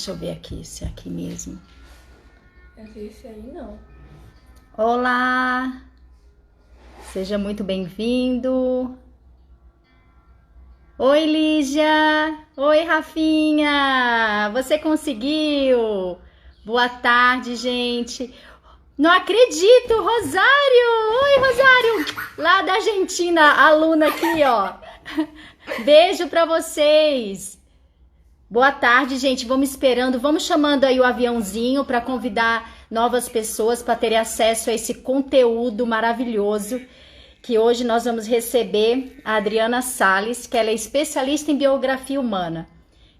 Deixa eu ver aqui, se é aqui mesmo. Esse aí não. Olá, seja muito bem-vindo. Oi, Lígia. Oi, Rafinha. Você conseguiu? Boa tarde, gente. Não acredito, Rosário. Oi, Rosário. Lá da Argentina, aluna aqui, ó. Beijo pra vocês. Boa tarde, gente. Vamos esperando, vamos chamando aí o aviãozinho para convidar novas pessoas para terem acesso a esse conteúdo maravilhoso que hoje nós vamos receber a Adriana Salles, que ela é especialista em biografia humana,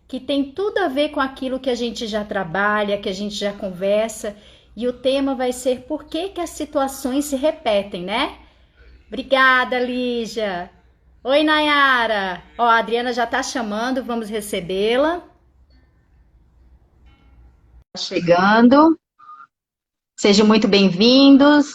que tem tudo a ver com aquilo que a gente já trabalha, que a gente já conversa, e o tema vai ser por que que as situações se repetem, né? Obrigada, Lígia. Oi, Nayara. Ó, a Adriana já tá chamando, vamos recebê-la. Chegando. Sejam muito bem-vindos.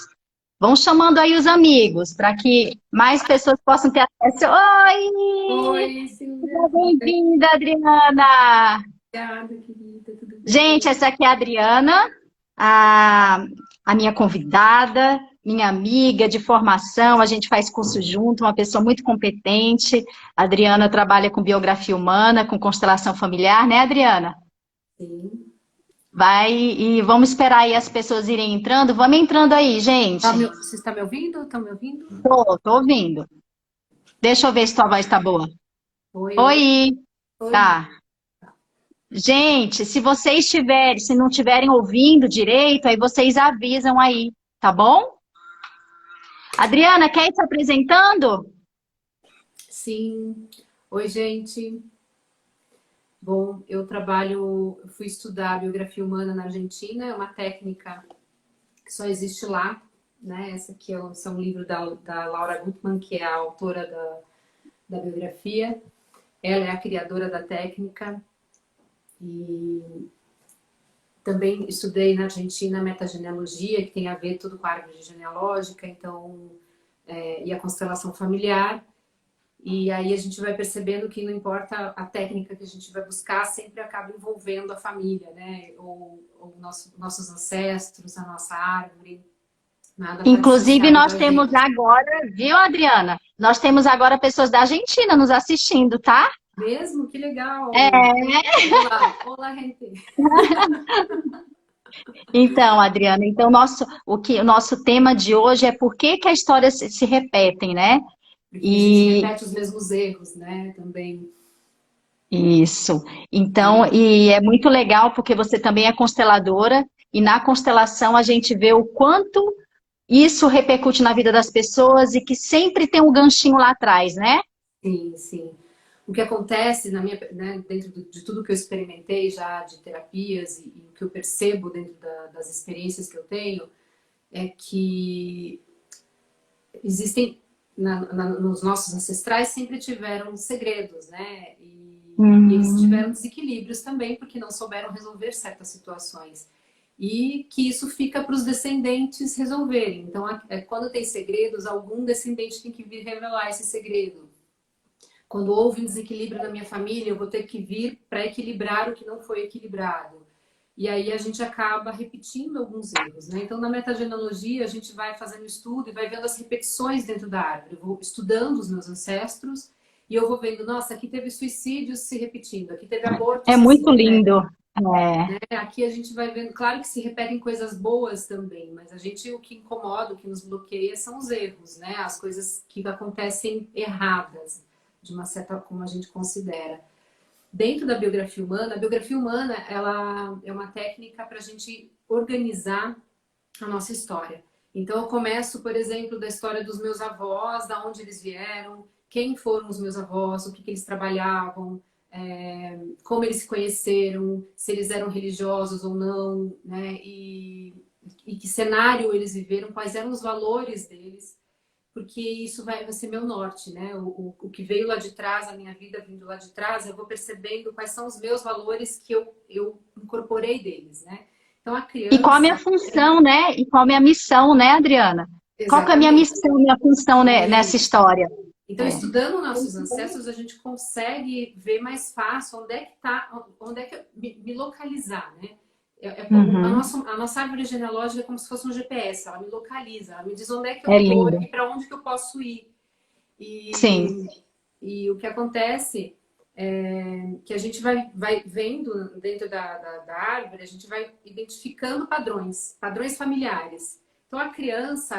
Vão chamando aí os amigos para que mais pessoas possam ter acesso. Oi! Oi, Silvia. Seja bem-vinda, Adriana! Obrigada, querida. Tudo Gente, bem? essa aqui é a Adriana, a, a minha convidada, minha amiga de formação. A gente faz curso junto, uma pessoa muito competente. A Adriana trabalha com biografia humana, com constelação familiar, né, Adriana? Sim. Vai e vamos esperar aí as pessoas irem entrando. Vamos entrando aí, gente. Você está me ouvindo? Estão me ouvindo? Tô ouvindo. Deixa eu ver se tua voz tá boa. Oi, oi. Oi, Oi. tá. Gente, se vocês tiverem, se não estiverem ouvindo direito, aí vocês avisam aí, tá bom? Adriana, quer ir se apresentando? Sim. Oi, gente. Bom, eu fui estudar biografia humana na Argentina, é uma técnica que só existe lá, né? Esse é um livro da Laura Gutman, que é a autora da biografia. Ela é a criadora da técnica e também estudei na Argentina metagenealogia, que tem a ver tudo com a árvore genealógica, então, e a constelação familiar. E aí a gente vai percebendo que não importa a técnica que a gente vai buscar, sempre acaba envolvendo a família, né? Ou nossos ancestros, a nossa árvore. Nada está Inclusive, dissociado nós da temos gente. agora, viu, Adriana? Nós temos agora pessoas da Argentina nos assistindo, tá? Mesmo? Que legal! É. Olá, olá, gente! Então, Adriana, então o nosso tema de hoje é por que que a história se repetem, né? Porque a gente E repete os mesmos erros, né? Também. isso. Então, E e é muito legal porque você também é consteladora e na constelação a gente vê o quanto isso repercute na vida das pessoas e que sempre tem um ganchinho lá atrás, né? sim, sim. O que acontece né, dentro de tudo que eu experimentei já de terapias e o que eu percebo dentro das experiências que eu tenho é que existem nos nossos ancestrais sempre tiveram segredos, né? E eles tiveram Hum. desequilíbrios também porque não souberam resolver certas situações. E que isso fica para os descendentes resolverem. Então, quando tem segredos, algum descendente tem que vir revelar esse segredo. Quando houve um desequilíbrio na minha família, eu vou ter que vir para equilibrar o que não foi equilibrado. E aí a gente acaba repetindo alguns erros, né? Então, na metagenealogia, a gente vai fazendo estudo e vai vendo as repetições dentro da árvore. Eu vou estudando os meus ancestros e eu vou vendo, nossa, aqui teve suicídios se repetindo, aqui teve abortos É que se muito repetem. lindo. É. Aqui a gente vai vendo, claro que se repetem coisas boas também, mas a gente, o que incomoda, o que nos bloqueia são os erros, né? As coisas que acontecem erradas, de uma certa, como a gente considera. Dentro da biografia humana, a biografia humana, ela é uma técnica para a gente organizar a nossa história. Então eu começo, por exemplo, da história dos meus avós, da onde eles vieram, quem foram os meus avós, o que eles trabalhavam, como eles se conheceram, se eles eram religiosos ou não, né? E que cenário eles viveram, quais eram os valores deles, porque isso vai ser meu norte, né? O que veio lá de trás, a minha vida vindo lá de trás, eu vou percebendo quais são os meus valores que eu incorporei deles, né? Então a E qual a minha criança, função, né? E qual a minha missão, né, Adriana? Qual que é a minha exatamente, missão, minha função, né, nessa isso. história? Então, estudando nossos ancestros, a gente consegue ver mais fácil onde é que tá, onde é que me localizar, né? A nossa árvore genealógica é como se fosse um GPS, ela me localiza, ela me diz onde é que É eu tô lindo. e para onde que eu posso ir. Sim, E o que acontece é que a gente vai vendo dentro da árvore, a gente vai identificando padrões familiares. Então, a criança,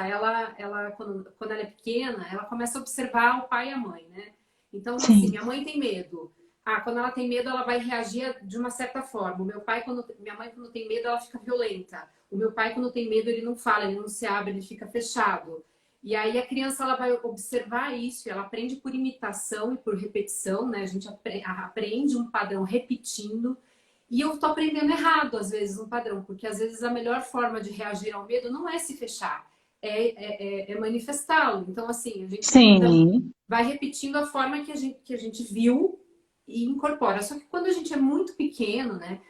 quando ela é pequena, ela começa a observar o pai e a mãe, né? Então, assim, sim. minha mãe tem medo. Ah, quando ela tem medo, ela vai reagir de uma certa forma. Minha mãe, quando tem medo, ela fica violenta. O meu pai, quando tem medo, ele não fala, ele não se abre, ele fica fechado. E aí a criança ela vai observar isso, ela aprende por imitação e por repetição, né? A gente aprende um padrão repetindo. E eu tô aprendendo errado, às vezes, um padrão, porque às vezes a melhor forma de reagir ao medo não é se fechar, é manifestá-lo. Então, assim, a gente Sim, vai repetindo a forma que a gente viu e incorpora. Só que quando a gente é muito pequeno, né?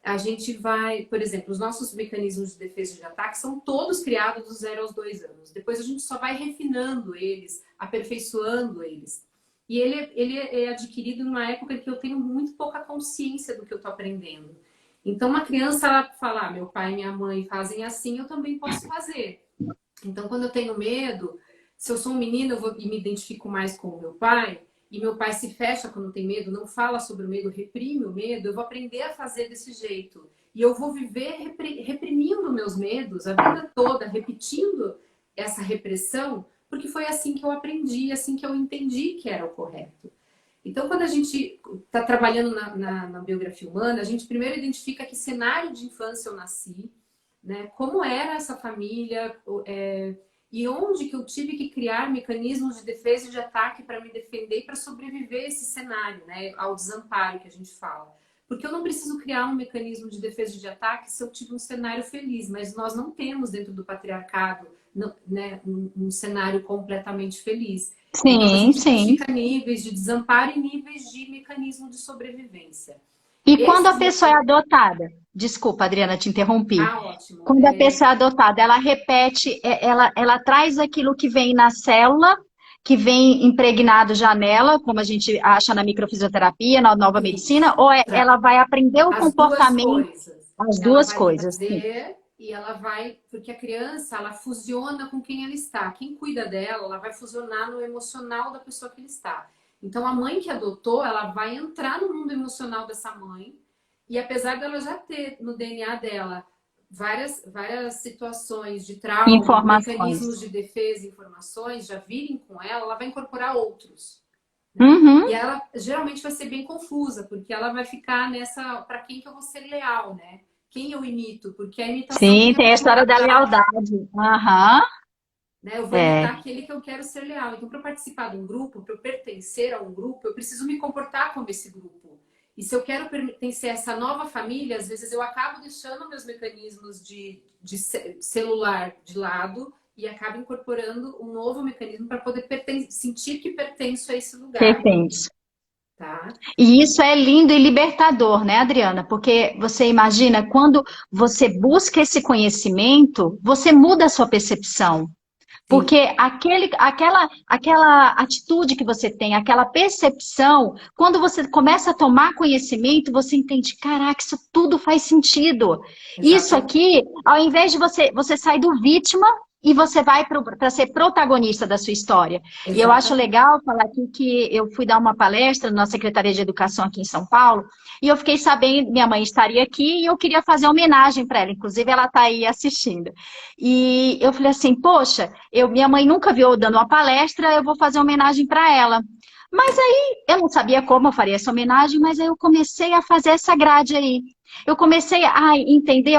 A gente vai, por exemplo, os nossos mecanismos de defesa e de ataque são todos criados dos 0 aos 2 anos. Depois a gente só vai refinando eles, aperfeiçoando eles. E ele é adquirido numa época em que eu tenho muito pouca consciência do que eu estou aprendendo. Então, uma criança, ela fala, meu pai e minha mãe fazem assim, eu também posso fazer. Então, quando eu tenho medo, se eu sou um menino e me identifico mais com o meu pai, e meu pai se fecha quando tem medo, não fala sobre o medo, reprime o medo, eu vou aprender a fazer desse jeito. E eu vou viver reprimindo meus medos a vida toda, repetindo essa repressão, porque foi assim que eu aprendi, assim que eu entendi que era o correto. Então, quando a gente está trabalhando na biografia humana, a gente primeiro identifica que cenário de infância eu nasci, né? Como era essa família, e onde que eu tive que criar mecanismos de defesa e de ataque para me defender e para sobreviver a esse cenário, né? Ao desamparo que a gente fala. Porque eu não preciso criar um mecanismo de defesa e de ataque se eu tive um cenário feliz, mas nós não temos dentro do patriarcado, né, um cenário completamente feliz. Então a sim, gente sim. identifica níveis de desamparo e níveis de mecanismo de sobrevivência. E quando a Esses pessoa é mecanismos... adotada, desculpa, Adriana, te interrompi. Ah, ótimo. Quando a pessoa é adotada, ela repete, ela traz aquilo que vem na célula, que vem impregnado já nela, como a gente acha na microfisioterapia, na nova medicina, Isso. ou ela vai aprender o As duas comportamento, coisas. as Ela duas vai coisas, sim. trazer e ela vai... Porque a criança, ela fusiona com quem ela está. Quem cuida dela, ela vai fusionar no emocional da pessoa que ele está. Então, a mãe que adotou, ela vai entrar no mundo emocional dessa mãe. E apesar dela já ter no DNA dela várias situações de trauma, mecanismos Informações. de defesa, informações já virem com ela vai incorporar outros. Né? Uhum. E ela geralmente vai ser bem confusa, porque ela vai ficar nessa, para quem que eu vou ser leal, né? Quem eu imito, porque a imitação Sim, tem a tem a ver com história da lealdade, lealdade. Aham. né? Eu vou imitar É. aquele que eu quero ser leal. Então, para participar de um grupo, para eu pertencer a um grupo, eu preciso me comportar como esse grupo. E se eu quero pertencer a essa nova família, às vezes eu acabo deixando meus mecanismos de celular de lado e acabo incorporando um novo mecanismo para poder sentir que pertenço a esse lugar, Perfeito. tá? E isso é lindo e libertador, né, Adriana? Porque você imagina, quando você busca esse conhecimento, você muda a sua percepção. Sim, Porque aquela atitude que você tem, aquela percepção, quando você começa a tomar conhecimento, você entende, caraca, isso tudo faz sentido. Isso exatamente. aqui, ao invés de você sair do vítima e você vai para ser protagonista da sua história. E eu acho Exatamente. legal falar aqui que eu fui dar uma palestra na Secretaria de Educação aqui em São Paulo, e eu fiquei sabendo, minha mãe estaria aqui e eu queria fazer homenagem para ela, inclusive ela está aí assistindo. E eu falei assim, poxa, minha mãe nunca viu eu dando uma palestra, eu vou fazer homenagem para ela. Mas aí, eu não sabia como eu faria essa homenagem, mas aí eu comecei a fazer essa grade aí. Eu comecei a entender,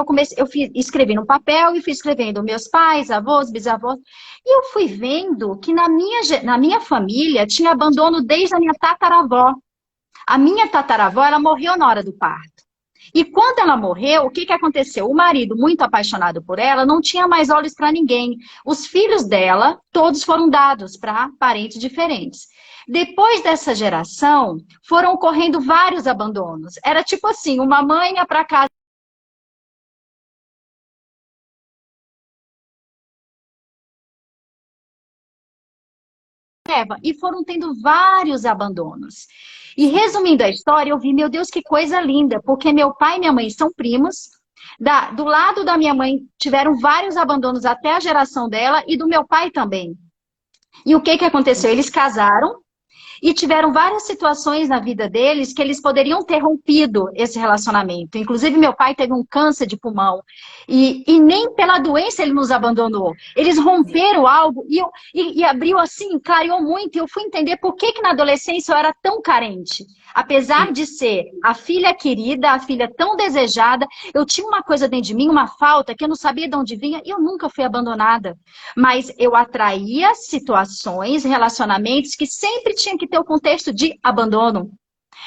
escrevi no papel e fui escrevendo meus pais, avós, bisavós. E eu fui vendo que na minha família tinha abandono desde a minha tataravó. A minha tataravó, ela morreu na hora do parto. E quando ela morreu, o que que aconteceu? O marido, muito apaixonado por ela, não tinha mais olhos para ninguém. Os filhos dela, todos foram dados para parentes diferentes. Depois dessa geração, foram ocorrendo vários abandonos. Era tipo assim, uma mãe ia para casa Eva, e foram tendo vários abandonos. E resumindo a história, eu vi, meu Deus, que coisa linda, porque meu pai e minha mãe são primos. Do lado da minha mãe tiveram vários abandonos até a geração dela e do meu pai também. E o que que aconteceu? Eles casaram e tiveram várias situações na vida deles que eles poderiam ter rompido esse relacionamento. Inclusive, meu pai teve um câncer de pulmão e nem pela doença ele nos abandonou. Eles romperam algo e abriu assim, clareou muito. E eu fui entender por que na adolescência eu era tão carente. Apesar de ser a filha querida, a filha tão desejada, eu tinha uma coisa dentro de mim, uma falta que eu não sabia de onde vinha e eu nunca fui abandonada. Mas eu atraía situações, relacionamentos que sempre tinha que ter o contexto de abandono.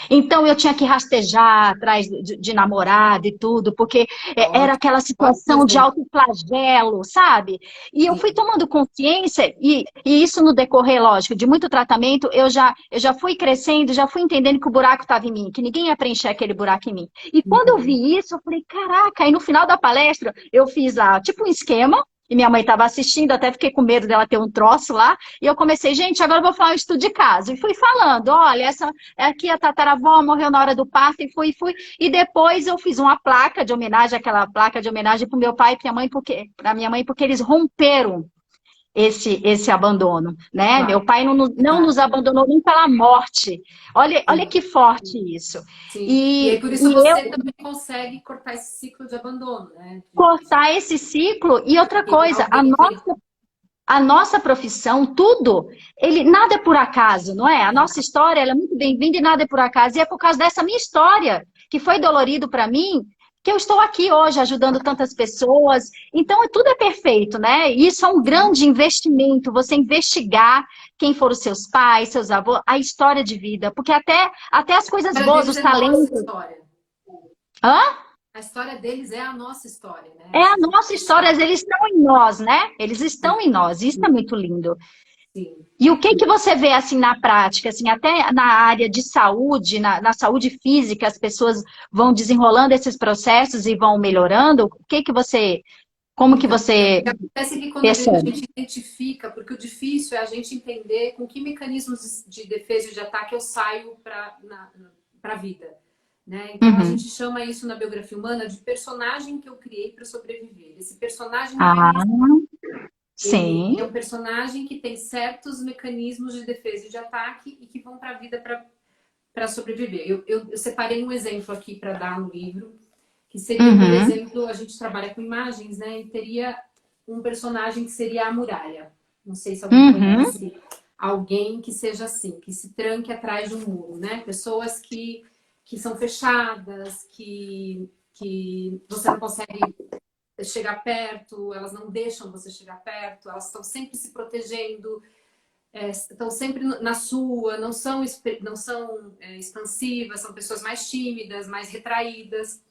Então eu tinha que rastejar atrás de namorado e tudo, porque era Ótimo, aquela ótimo situação de exemplo. autoflagelo, sabe? E eu fui Sim. tomando consciência, e isso no decorrer, lógico, de muito tratamento, eu já fui crescendo, já fui entendendo que o buraco estava em mim, que ninguém ia preencher aquele buraco em mim. E quando eu Uhum. vi isso, eu falei, caraca, e no final da palestra eu fiz lá, tipo um esquema, e minha mãe estava assistindo, até fiquei com medo dela ter um troço lá, e eu comecei, gente, agora eu vou falar um estudo de caso. E fui falando, olha, essa aqui a tataravó morreu na hora do parto, e fui. E depois eu fiz uma placa de homenagem, aquela placa de homenagem para o meu pai e para minha mãe, porque eles romperam esse abandono, né? Meu Claro, pai não claro. nos abandonou nem pela morte. Olha Sim, que forte isso. sim. E aí, E, por isso e você eu também consegue cortar esse ciclo de abandono, né? cortar esse ciclo, e outra E coisa, alguém foi. a nossa profissão, tudo, nada é por acaso, não é? A nossa história, ela é muito bem-vinda e nada é por acaso. E é por causa dessa minha história, que foi dolorido para mim, que eu estou aqui hoje ajudando tantas pessoas. Então, tudo é perfeito, né? E isso é um Sim. grande investimento, você investigar quem foram seus pais, seus avós, a história de vida. Porque até as A coisas história boas, deles os é nossa talentos. história. Hã? A história deles é a nossa história, né? É a Se a gente nossa história, deixar. eles estão em nós, né? Eles estão Sim, em nós, isso é muito lindo. sim. E o que que você vê assim na prática, assim, até na área de saúde, na saúde física, as pessoas vão desenrolando esses processos e vão melhorando? Como que Então, o você que acontece é que quando a percebe? gente identifica, porque o difícil é a gente entender com que mecanismos de defesa e de ataque eu saio para a vida. Né? Então, a gente Uhum. chama isso na biografia humana de personagem que eu criei para sobreviver. Esse personagem não é Ah, minha. Ele é sim. um personagem que tem certos mecanismos de defesa e de ataque e que vão para a vida para sobreviver. Eu separei um exemplo aqui para dar no livro, que seria, por Uhum. exemplo, a gente trabalha com imagens, né? E teria um personagem que seria a muralha. Não sei se alguém Uhum. conhece alguém que seja assim, que se tranque atrás de um muro, né? Pessoas que são fechadas, que você não consegue chegar perto, elas não deixam você chegar perto, elas estão sempre se protegendo, estão sempre na sua, não são expansivas, são pessoas mais tímidas, mais retraídas.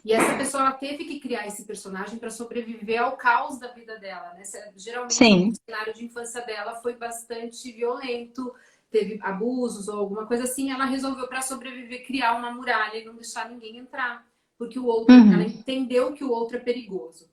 E essa pessoa ela teve que criar esse personagem para sobreviver ao caos da vida dela, né? Geralmente o Sim. cenário de infância dela foi bastante violento, teve abusos ou alguma coisa assim, ela resolveu para sobreviver criar uma muralha e não deixar ninguém entrar, porque o outro, ela Uhum. entendeu que o outro é perigoso.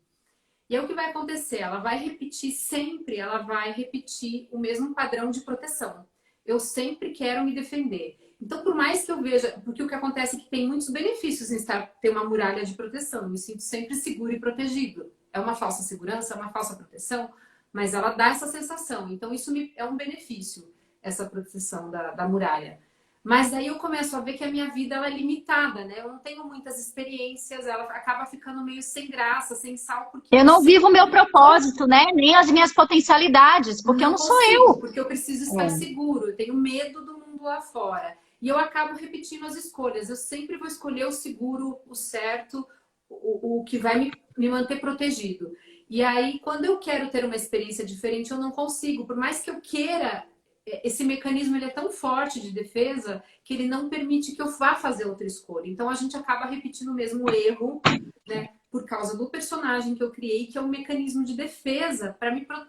E aí o que vai acontecer? Ela vai repetir sempre, ela vai repetir o mesmo padrão de proteção. Eu sempre quero me defender. Então, por mais que eu veja, porque o que acontece é que tem muitos benefícios em ter uma muralha de proteção. Eu me sinto sempre seguro e protegido. É uma falsa segurança, é uma falsa proteção, mas ela dá essa sensação. Então, é um benefício, essa proteção da muralha. Mas daí eu começo a ver que a minha vida ela é limitada, né? Eu não tenho muitas experiências, ela acaba ficando meio sem graça, sem sal, porque Eu eu não sempre vivo o meu propósito, né? Nem as minhas potencialidades, porque eu não não sou consigo, eu. porque eu preciso estar seguro, eu tenho medo do mundo lá fora. E eu acabo repetindo as escolhas. Eu sempre vou escolher o seguro, o certo, o que vai me manter protegido. E aí, quando eu quero ter uma experiência diferente, eu não consigo. Por mais que eu queira, esse mecanismo ele é tão forte de defesa que ele não permite que eu vá fazer outra escolha. Então, a gente acaba repetindo o mesmo erro, né? Por causa do personagem que eu criei, que é um mecanismo de defesa,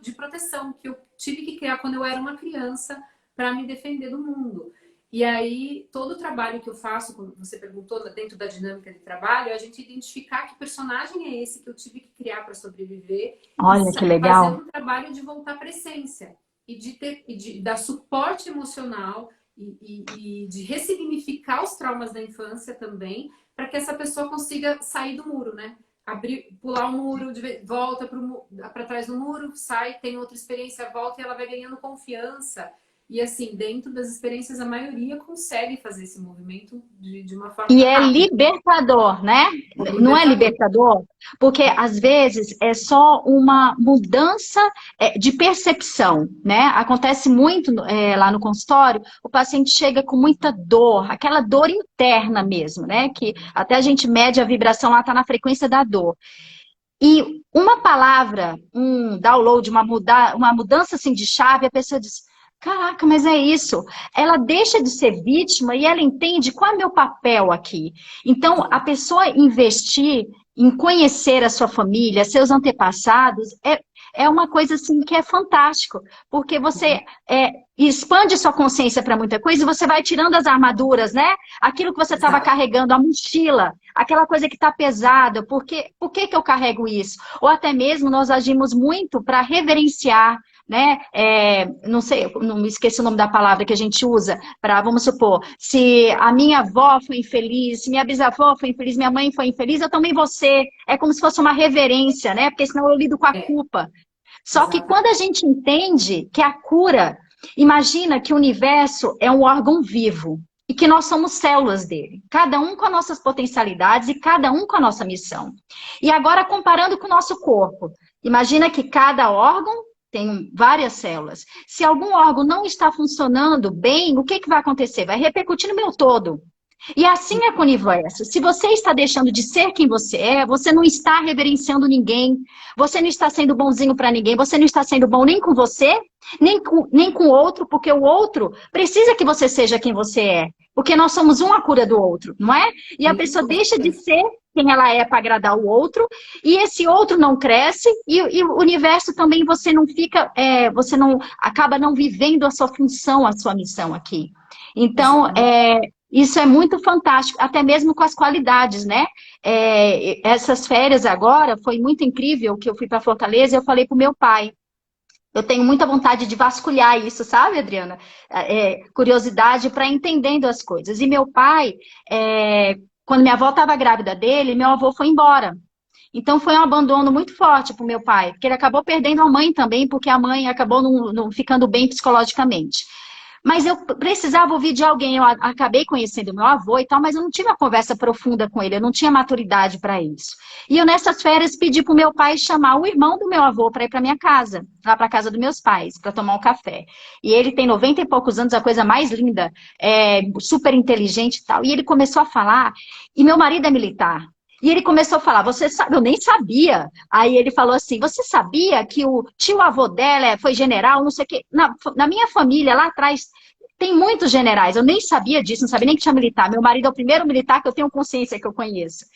de proteção, que eu tive que criar quando eu era uma criança para me defender do mundo. E aí, todo o trabalho que eu faço, como você perguntou, dentro da dinâmica de trabalho, é a gente identificar que personagem é esse que eu tive que criar para sobreviver e Olha que fazer legal. um trabalho de voltar para a essência. dar suporte emocional e de ressignificar os traumas da infância também, para que essa pessoa consiga sair do muro, né? Pular o muro, volta para trás do muro, sai, tem outra experiência, volta e ela vai ganhando confiança. E assim, dentro das experiências, a maioria consegue fazer esse movimento de uma forma E é rápida. libertador, né? Não é Libertador. libertador? Porque às vezes é só uma mudança de percepção, né? Acontece muito lá no consultório, o paciente chega com muita dor, aquela dor interna mesmo, né? Que até a gente mede a vibração, lá está na frequência da dor. E uma palavra, um download, uma mudança assim de chave, a pessoa diz: caraca, mas é isso. Ela deixa de ser vítima e ela entende qual é o meu papel aqui. Então, a pessoa investir em conhecer a sua família, seus antepassados, é uma coisa assim que é fantástico, porque você expande sua consciência para muita coisa e você vai tirando as armaduras, né? Aquilo que você estava Exato. carregando, a mochila, aquela coisa que está pesada, por que que eu carrego isso? Ou até mesmo nós agimos muito para reverenciar, né? Não sei, não me esqueci o nome da palavra que a gente usa para, vamos supor, se a minha avó foi infeliz, se minha bisavó foi infeliz, minha mãe foi infeliz, eu também vou ser. É como se fosse uma reverência, né? Porque senão eu lido com a culpa. Só que quando Exatamente. a gente entende que a cura, imagina que o universo é um órgão vivo e que nós somos células dele, cada um com as nossas potencialidades e cada um com a nossa missão. E agora comparando com o nosso corpo, imagina que cada órgão tem várias células. Se algum órgão não está funcionando bem, o que vai acontecer? Vai repercutir no meu todo. E assim é com o universo. Se você está deixando de ser quem você é, você não está reverenciando ninguém, você não está sendo bonzinho para ninguém, você não está sendo bom nem com você, nem com o outro, porque o outro precisa que você seja quem você é. Porque nós somos um a cura do outro, não é? E a Sim, pessoa com deixa de certeza. ser quem ela é para agradar o outro, e esse outro não cresce, e o universo também você não fica, você não acaba não vivendo a sua função, a sua missão aqui. Então, Exatamente. isso é muito fantástico, até mesmo com as qualidades, né? Essas férias agora, foi muito incrível que eu fui para Fortaleza e eu falei para o meu pai. Eu tenho muita vontade de vasculhar isso, sabe, Adriana? Curiosidade para entendendo as coisas. E meu pai, quando minha avó estava grávida dele, meu avô foi embora. Então foi um abandono muito forte para o meu pai, porque ele acabou perdendo a mãe também, porque a mãe acabou não ficando bem psicologicamente. Mas eu precisava ouvir de alguém, eu acabei conhecendo meu avô e tal, mas eu não tive uma conversa profunda com ele, eu não tinha maturidade para isso. E eu, nessas férias, pedi para o meu pai chamar o irmão do meu avô para ir para minha casa, lá para a casa dos meus pais, para tomar um café. E ele tem 90 e poucos anos, a coisa mais linda, super inteligente e tal. E ele começou a falar, e meu marido é militar. E ele começou a falar, você sabe, eu nem sabia. Aí ele falou assim, você sabia que o tio-avô dela foi general, não sei o quê. Na minha família, lá atrás, tem muitos generais. Eu nem sabia disso, não sabia nem que tinha militar. Meu marido é o primeiro militar que eu tenho consciência que eu conheço.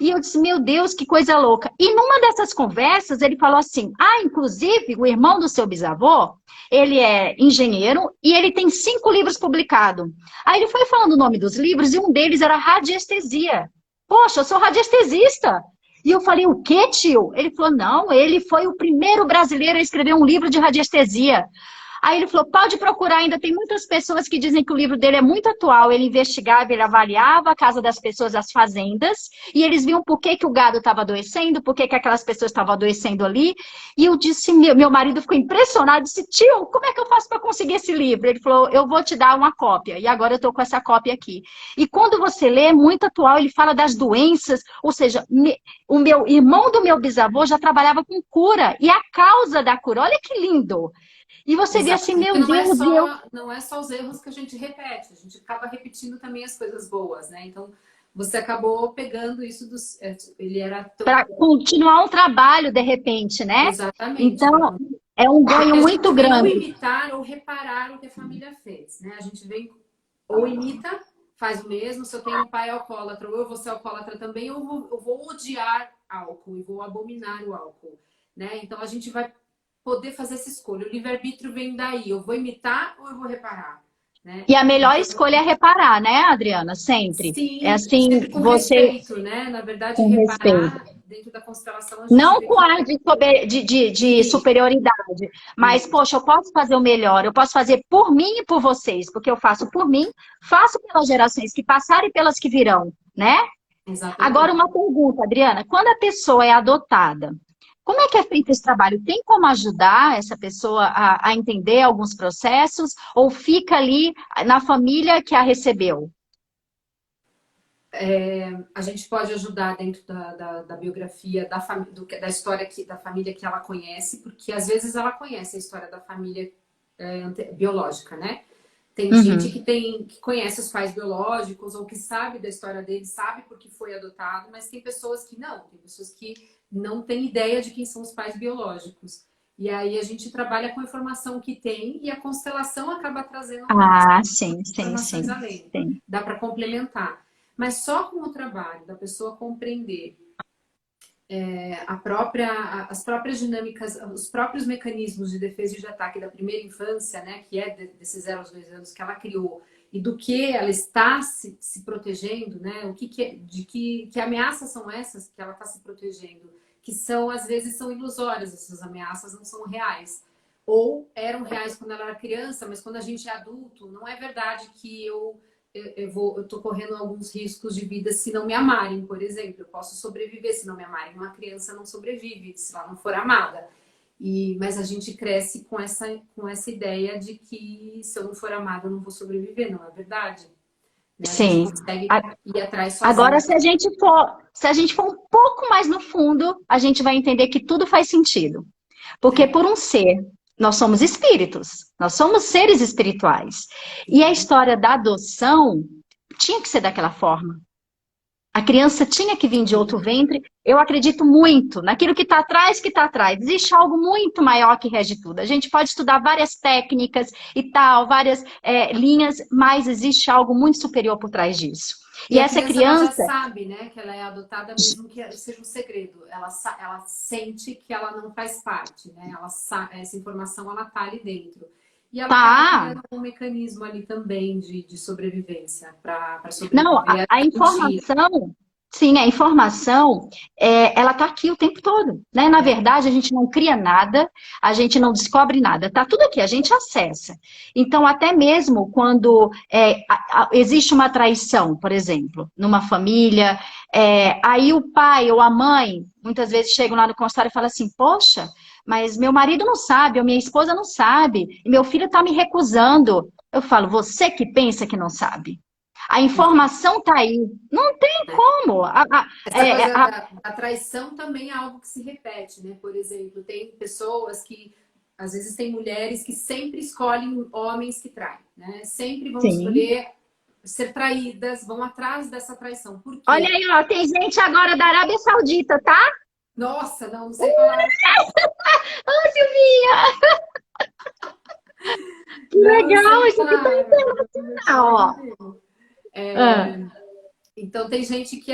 E eu disse, meu Deus, que coisa louca. E numa dessas conversas, ele falou assim, inclusive, o irmão do seu bisavô, ele é engenheiro e ele tem 5 livros publicados. Aí ele foi falando o nome dos livros e um deles era Radiestesia. Poxa, eu sou radiestesista. E eu falei, o quê, tio? Ele falou, não, ele foi o primeiro brasileiro a escrever um livro de radiestesia. Aí ele falou, pode procurar, ainda tem muitas pessoas que dizem que o livro dele é muito atual. Ele investigava, ele avaliava a casa das pessoas, as fazendas, e eles viam por que o gado estava adoecendo, por que aquelas pessoas estavam adoecendo ali. E eu disse, meu marido ficou impressionado, disse, tio, como é que eu faço para conseguir esse livro? Ele falou, eu vou te dar uma cópia. E agora eu estou com essa cópia aqui. E quando você lê, é muito atual, ele fala das doenças, ou seja, o meu irmão do meu bisavô já trabalhava com cura, e a causa da cura, olha que lindo. E você vê Exato, assim, porque meu Deus, não é só os erros que a gente repete, a gente acaba repetindo também as coisas boas, né? Então, você acabou pegando isso dos. Ele era. para continuar um trabalho de repente, né? Exatamente. Então, é um Porque ganho a muito gente vem ou grande. imitar ou reparar o que a família fez, né? A gente vem ou imita, faz o mesmo. Se eu tenho um pai alcoólatra, ou eu vou ser alcoólatra também, ou eu vou odiar álcool e vou abominar o álcool, né? Então, a gente vai poder fazer essa escolha. O livre-arbítrio vem daí. Eu vou imitar ou eu vou reparar? né? E a melhor Então, escolha é reparar, né, Adriana? Sempre. É sim, assim, sempre com você respeito, né? Na verdade, com respeito. reparar dentro da constelação a gente Não vê com que ar de isso, superioridade, mas, isso, poxa, eu posso fazer o melhor, eu posso fazer por mim e por vocês, porque eu faço por mim, faço pelas gerações que passaram e pelas que virão, né? Agora, exatamente. uma pergunta, Adriana: quando a pessoa é adotada, como é que é feito esse trabalho? Tem como ajudar essa pessoa a entender alguns processos ou fica ali na família que a recebeu? A gente pode ajudar dentro da biografia, da história da família que ela conhece, porque às vezes ela conhece a história da família biológica, né? Tem gente Uhum. que conhece os pais biológicos ou que sabe da história deles, sabe porque foi adotado, mas tem pessoas que não, tem pessoas que não têm ideia de quem são os pais biológicos. E aí a gente trabalha com a informação que tem e a constelação acaba trazendo algumas Ah, sim, sim, informações sim, além. sim. Dá para complementar. Mas só com o trabalho da pessoa compreender as próprias dinâmicas, os próprios mecanismos de defesa e de ataque da primeira infância, né, que é desses 0 aos 2 anos que ela criou, e do que ela está se protegendo, né, que ameaças são essas que ela está se protegendo, que são, às vezes, são ilusórias, essas ameaças não são reais. Ou eram reais quando ela era criança, mas quando a gente é adulto, não é verdade que eu estou correndo alguns riscos de vida se não me amarem, por exemplo. Eu posso sobreviver se não me amarem. Uma criança não sobrevive se ela não for amada. Mas a gente cresce com essa ideia de que se eu não for amada, eu não vou sobreviver, não é verdade? Né? A gente Sim. consegue ir atrás Agora, sozinho. se a gente for um pouco mais no fundo, a gente vai entender que tudo faz sentido. Porque É. por um ser, nós somos espíritos, nós somos seres espirituais. E a Uhum. história da adoção tinha que ser daquela forma. A criança tinha que vir de outro Sim. ventre. Eu acredito muito naquilo que está atrás, que está atrás. Existe algo muito maior que rege tudo. A gente pode estudar várias técnicas e tal, várias linhas, mas existe algo muito superior por trás disso. E E a essa criança ela já criança, sabe, né, que ela é adotada mesmo que seja um segredo. Ela sente que ela não faz parte, né? Essa informação ela tá ali dentro. E ela acaba tá. criando um mecanismo ali também de sobrevivência para Não, sobreviver a um dia. informação, sim, a informação, ela está aqui o tempo todo, né? Na É, verdade, a gente não cria nada, a gente não descobre nada, tá tudo aqui, a gente acessa. Então, até mesmo quando existe uma traição, por exemplo, numa família, aí o pai ou a mãe, muitas vezes chegam lá no consultório e falam assim, poxa, mas meu marido não sabe, ou minha esposa não sabe, e meu filho está me recusando. Eu falo, você que pensa que não sabe. A informação está aí. Não tem como. essa coisa da traição também é algo que se repete, né? Por exemplo, tem pessoas que, às vezes, tem mulheres que sempre escolhem homens que traem, né? Sempre vão sim. escolher ser traídas, vão atrás dessa traição. Por Olha quê? aí, ó, tem gente agora da Arábia Saudita, tá? Nossa, não sei falar. Ô, Silvinha, que Não legal, sei isso aqui tá falar. internacional, ó. Ah, Então tem gente que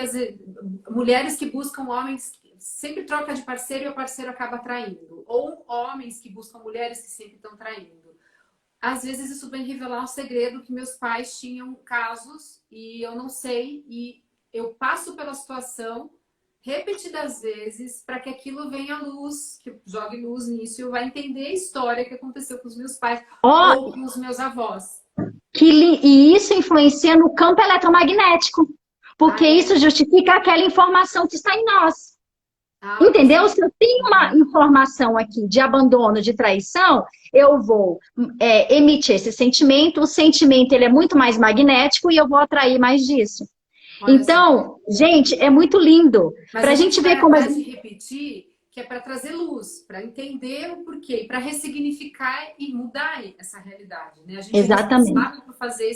mulheres que buscam homens sempre troca de parceiro e o parceiro acaba traindo, ou homens que buscam mulheres que sempre estão traindo. Às vezes isso vem revelar um segredo que meus pais tinham casos e eu não sei e eu passo pela situação repetidas vezes para que aquilo venha à luz, que jogue luz nisso e eu vá entender a história que aconteceu com os meus pais ou ó, com os meus avós. e isso influencia no campo eletromagnético, Ah, porque é? isso justifica aquela informação que está em nós. Ah, com Entendeu? Se certeza. eu tenho uma Uhum. informação aqui de abandono, de traição, eu vou emitir esse sentimento. O sentimento ele é muito mais magnético e eu vou atrair mais disso. Olha só. Então, gente, é muito lindo. Mas Para a a gente gente vai ver como a atrás de gente... repetir, que é para trazer luz, para entender o porquê, para ressignificar e mudar essa realidade, né? A gente é Exatamente. responsável por fazer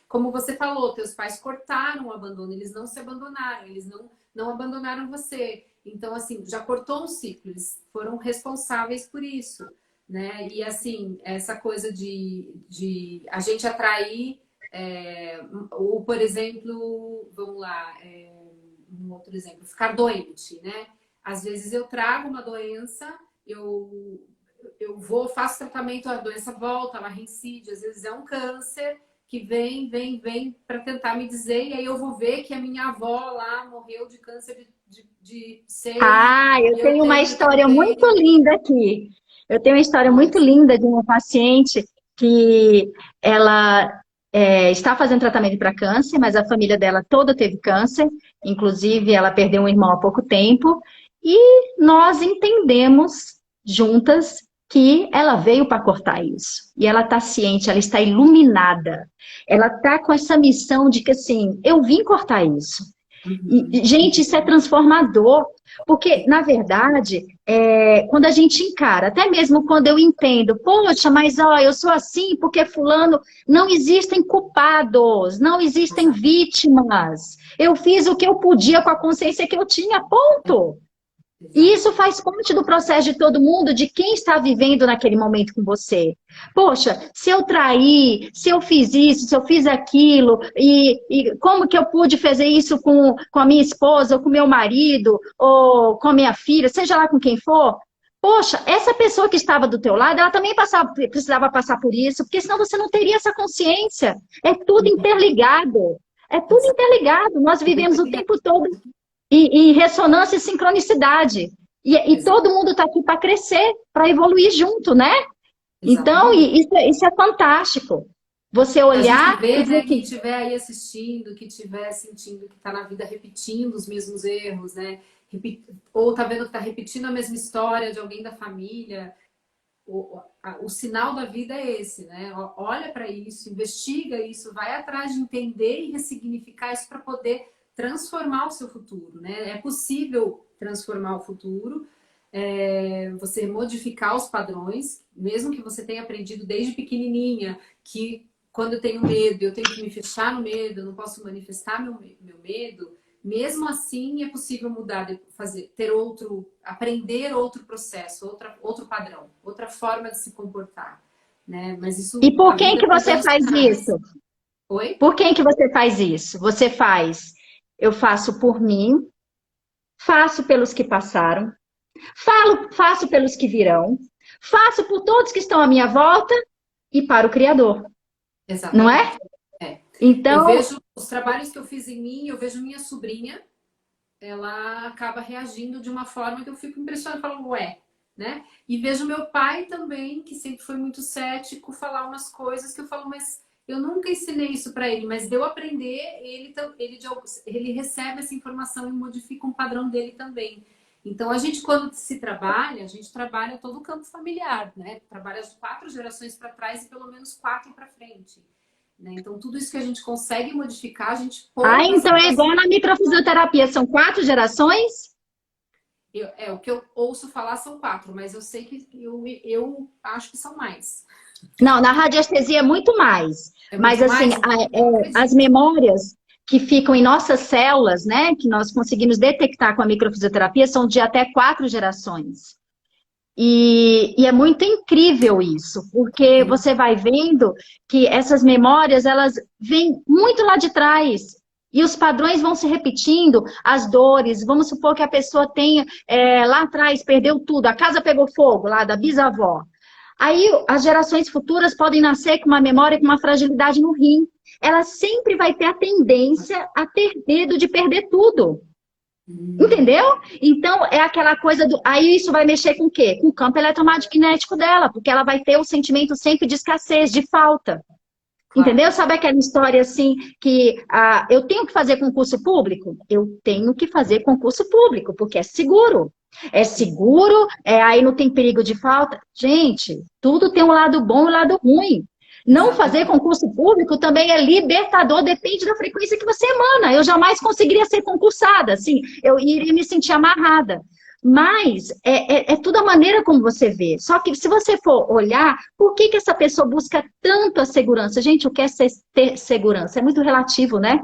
como você falou, teus pais cortaram o abandono, eles não se abandonaram, eles não abandonaram você. Então, assim, já cortou um ciclo, eles foram responsáveis por isso, né? E, assim, essa coisa de a gente atrair, ou, por exemplo, vamos lá, um outro exemplo, ficar doente, né? Às vezes eu trago uma doença, eu faço tratamento, a doença volta, ela reincide, às vezes é um câncer que vem para tentar me dizer, e aí eu vou ver que a minha avó lá morreu de câncer de seio, Ah, eu e eu tenho uma tenho história muito também. linda aqui. Eu tenho uma história muito Nossa, linda de uma paciente que ela está fazendo tratamento para câncer, mas a família dela toda teve câncer, inclusive ela perdeu um irmão há pouco tempo, e nós entendemos juntas que ela veio para cortar isso. E ela está ciente, ela está iluminada. Ela está com essa missão de que assim, eu vim cortar isso. uhum. Gente, isso é transformador, porque, na verdade, quando a gente encara, até mesmo quando eu entendo, poxa, mas ó, eu sou assim porque fulano, não existem culpados, não existem Exato, vítimas. Eu fiz o que eu podia com a consciência que eu tinha, ponto. E exato. isso faz parte do processo de todo mundo, de quem está vivendo naquele momento com você. Poxa, se eu traí, se eu fiz isso, se eu fiz aquilo, e como que eu pude fazer isso com a minha esposa, ou com meu marido, ou com a minha filha, seja lá com quem for. Poxa, essa pessoa que estava do teu lado, ela também precisava passar por isso, porque senão você não teria essa consciência. É tudo Uhum. interligado. É tudo Exato. interligado. Nós Tudo vivemos o interligado. tempo todo e ressonância e sincronicidade. E Exato. todo mundo está aqui para crescer, para evoluir junto, né? Então, Exatamente. isso é fantástico. Você A gente olhar e vê, dizer né, quem assim, estiver aí assistindo, que estiver sentindo que está na vida repetindo os mesmos erros, né? Ou está vendo que está repetindo a mesma história de alguém da família. O sinal da vida é esse, né? Olha para isso, investiga isso, vai atrás de entender e ressignificar isso para poder transformar o seu futuro, né? É possível transformar o futuro, você modificar os padrões, mesmo que você tenha aprendido desde pequenininha que quando eu tenho medo, eu tenho que me fechar no medo, eu não posso manifestar meu medo. Mesmo assim, é possível mudar, aprender outro processo, outro padrão, outra forma de se comportar, né? Mas e isso, por a quem vida que vai você dando faz sinais. isso? Oi? Por quem que você faz isso? Você faz, eu faço por mim, faço pelos que passaram, faço pelos que virão, faço por todos que estão à minha volta e para o Criador, não Exatamente. é? É. Eu Então, vejo os trabalhos que eu fiz em mim, eu vejo minha sobrinha, ela acaba reagindo de uma forma que eu fico impressionada, eu falo, ué, né? E vejo meu pai também, que sempre foi muito cético, falar umas coisas que eu falo, mas eu nunca ensinei isso para ele, mas deu aprender, ele recebe essa informação e modifica um padrão dele também. Então, a gente, quando se trabalha, a gente trabalha todo o campo familiar, né? Trabalha as 4 gerações para trás e pelo menos 4 para frente. Né? Então, tudo isso que a gente consegue modificar, a gente põe nessa então é próxima. igual na microfisioterapia, são 4 gerações. O que eu ouço falar são 4, mas eu sei que eu acho que são mais. Não, na radiestesia é muito mais. É Mas, muito assim, mais? Então, eu as acredito. memórias que ficam em nossas células, né, que nós conseguimos detectar com a microfisioterapia, são de até 4 gerações. E é muito incrível isso, porque você vai vendo que essas memórias, elas vêm muito lá de trás. E os padrões vão se repetindo, as dores. Vamos supor que a pessoa tenha, lá atrás, perdeu tudo, a casa pegou fogo, lá da bisavó. Aí as gerações futuras podem nascer com uma memória, com uma fragilidade no rim. Ela sempre vai ter a tendência a ter medo de perder tudo. Entendeu? Então, é aquela coisa do. Aí isso vai mexer com o quê? Com o campo eletromagnético dela, porque ela vai ter o sentimento sempre de escassez, de falta. Claro. Entendeu? Sabe aquela história assim que eu tenho que fazer concurso público? Eu tenho que fazer concurso público, porque é seguro. É Sim. seguro, aí não tem perigo de falta. Gente, tudo tem um lado bom e um lado ruim. Não fazer Exatamente. concurso público também é libertador, depende da frequência que você emana. Eu jamais conseguiria ser concursada, assim, eu iria me sentir amarrada. Mas é tudo a maneira como você vê. Só que se você for olhar, por que essa pessoa busca tanto a segurança? Gente, o que é ter segurança? É muito relativo, né?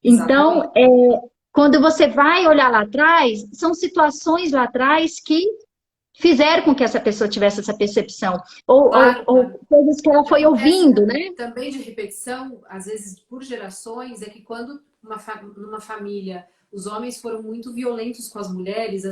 Então, Exatamente. quando você vai olhar lá atrás, são situações lá atrás que fizeram com que essa pessoa tivesse essa percepção. Claro, Ou claro. coisas que O ela que foi acontece ouvindo, né? também de repetição, às vezes por gerações, é que quando numa família os homens foram muito violentos com as mulheres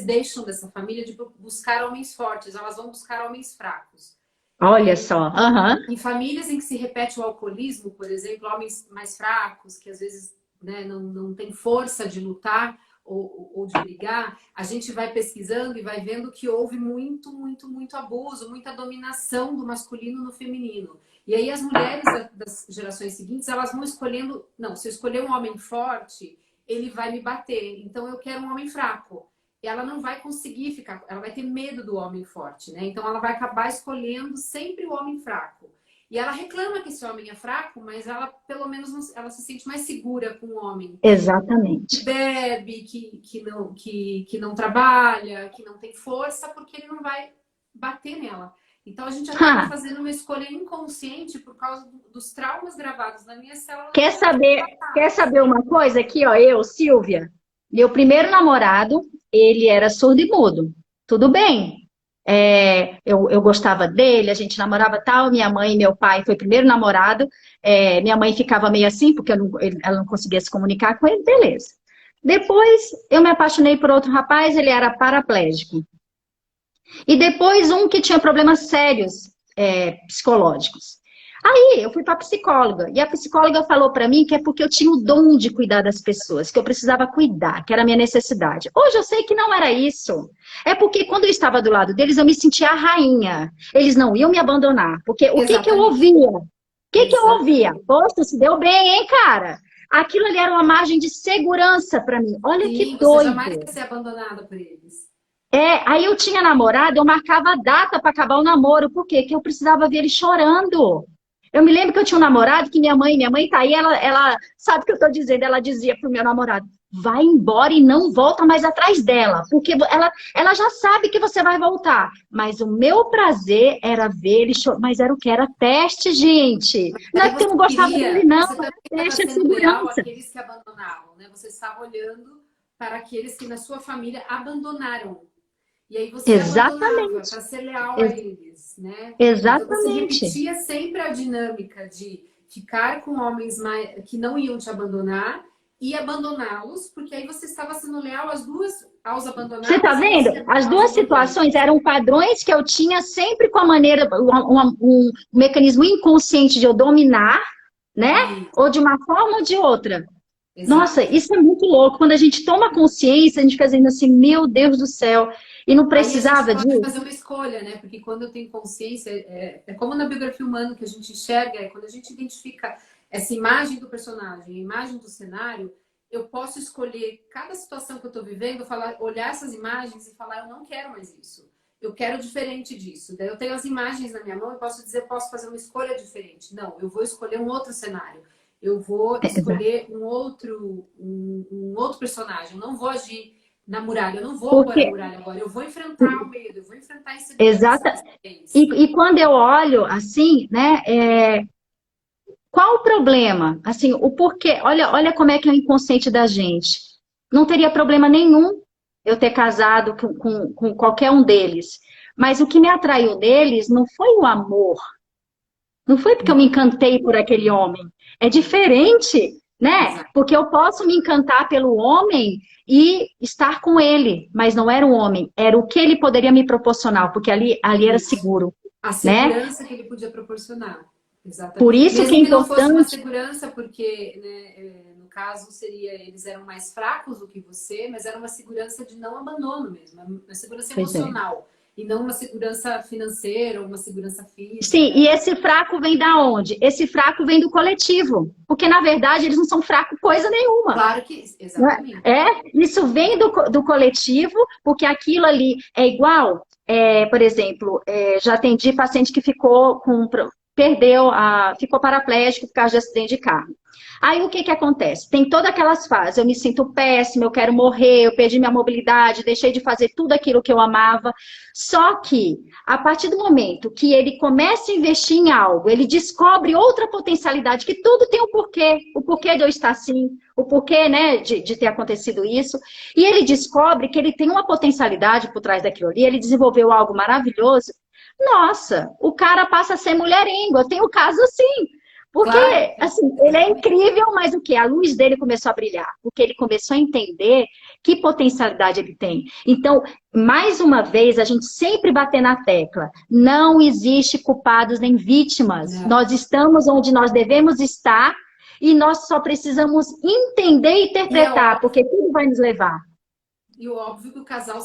deixam dessa família de buscar homens fortes, elas vão buscar homens fracos. Olha só. Aham. Em famílias em que se repete o alcoolismo, por exemplo, homens mais fracos, que às vezes, né, não têm força de lutar ou de brigar, a gente vai pesquisando e vai vendo que houve muito, muito, muito abuso, muita dominação do masculino no feminino. E aí as mulheres das gerações seguintes, elas vão escolhendo, não, se eu escolher um homem forte, ele vai me bater, então eu quero um homem fraco. Ela não vai conseguir ficar, ela vai ter medo do homem forte, né? Então ela vai acabar escolhendo sempre o homem fraco. E ela reclama que esse homem é fraco, mas ela pelo menos ela se sente mais segura com o homem que Exatamente. bebe, que não trabalha, que não tem força, porque ele não vai bater nela. Então a gente acaba Ha, fazendo uma escolha inconsciente por causa dos traumas gravados na minha célula quer saber, quer neurais. saber uma coisa aqui, ó, eu, Silvia, meu primeiro namorado, ele era surdo e mudo. Tudo bem. Eu gostava dele, a gente namorava tal, minha mãe e meu pai foi o primeiro namorado, minha mãe ficava meio assim, porque ela não conseguia se comunicar com ele, beleza. Depois eu me apaixonei por outro rapaz, ele era paraplégico. E depois um que tinha problemas sérios, psicológicos. Aí eu fui para a psicóloga, e a psicóloga falou para mim que é porque eu tinha o dom de cuidar das pessoas, que eu precisava cuidar, que era a minha necessidade. Hoje eu sei que não era isso. É porque quando eu estava do lado deles, eu me sentia a rainha. Eles não iam me abandonar. Porque o que que eu Exatamente. ouvia? O que que eu ouvia? Exatamente. Poxa, se deu bem, hein, cara? Aquilo ali era uma margem de segurança para mim. Olha que Sim, você jamais doido. vai ser abandonada por eles. Aí eu tinha namorado, eu marcava a data para acabar o namoro. Por quê? Porque eu precisava ver ele chorando. Eu me lembro que eu tinha um namorado que minha mãe tá aí, ela sabe o que eu tô dizendo, ela dizia pro meu namorado, vai embora e não volta mais atrás dela, porque ela já sabe que você vai voltar. Mas o meu prazer era ver ele chorar, mas era o que? Era teste, gente. Não é Aí porque eu não gostava dele, não, você era também estava teste de sendo leal segurança. àqueles que abandonavam, né? Você estava olhando para aqueles que na sua família abandonaram. E aí você abandonava Exatamente, para ser leal a ex- eles, né? Então você exatamente, repetia sempre a dinâmica de ficar com homens que não iam te abandonar e abandoná-los, porque aí você estava sendo leal às duas, aos você tá abandonados e vendo? As aos duas situações abandonos. eram padrões que eu tinha sempre com a maneira, um mecanismo inconsciente de eu dominar, né? E, Ou de uma forma ou de outra. Nossa, exato. isso é muito louco. Quando a gente toma consciência, a gente fica dizendo assim, meu Deus do céu, e não Aí a gente precisava pode disso. fazer uma escolha, né? Porque quando eu tenho consciência, é como na biografia humana que a gente enxerga, quando a gente identifica essa imagem do personagem, a imagem do cenário, eu posso escolher cada situação que eu estou vivendo, falar, olhar essas imagens e falar, eu não quero mais isso. Eu quero diferente disso. Daí eu tenho as imagens na minha mão e posso dizer, posso fazer uma escolha diferente. Não, eu vou escolher um outro cenário. Eu vou Exato. escolher um outro personagem. Eu não vou agir na muralha. Eu não vou pôr Porque, a muralha agora. Eu vou enfrentar o medo, eu vou enfrentar a insegurança, exata, as ideias. e quando eu olho assim, né, qual o problema? Assim, o porquê? Olha como é que é o inconsciente da gente. Não teria problema nenhum eu ter casado com qualquer um deles. Mas o que me atraiu neles não foi o amor. Não foi porque eu me Não, encantei por aquele homem. É diferente, né? exato. Porque eu posso me encantar pelo homem e estar com ele, mas não era o homem, era o que ele poderia me proporcionar, porque ali era Isso. seguro, A né? segurança que ele podia proporcionar. Por Exatamente. isso que é Mesmo que não fosse uma importante. segurança, porque, né, no caso, seria eles eram mais fracos do que você, mas era uma segurança de não abandono mesmo, uma segurança Pois é. emocional. E não uma segurança financeira ou uma segurança Sim, e física. esse fraco vem da onde? Esse fraco vem do coletivo, porque na verdade eles não são fracos coisa nenhuma. Claro que, Né? exatamente. Isso vem do coletivo, porque aquilo ali é igual. Por exemplo, já atendi paciente que ficou paraplégico por causa de acidente de carro. Aí o que que acontece? Tem todas aquelas fases. Eu me sinto péssima, eu quero morrer, eu perdi minha mobilidade, deixei de fazer tudo aquilo que eu amava. Só que a partir do momento que ele começa a investir em algo, ele descobre outra potencialidade, que tudo tem um porquê, o porquê de eu estar assim, o porquê, né, de ter acontecido isso. E ele descobre que ele tem uma potencialidade por trás daquilo ali, ele desenvolveu algo maravilhoso. Nossa, o cara passa a ser mulherengo. Eu tenho caso assim. Porque, Claro. assim, ele é incrível, mas o quê? A luz dele começou a brilhar, porque ele começou a entender que potencialidade ele tem. Então, mais uma vez, a gente sempre bater na tecla. Não existe culpados nem vítimas. Não. Nós estamos onde nós devemos estar e nós só precisamos entender e interpretar, porque tudo vai nos levar. E o óbvio que o casal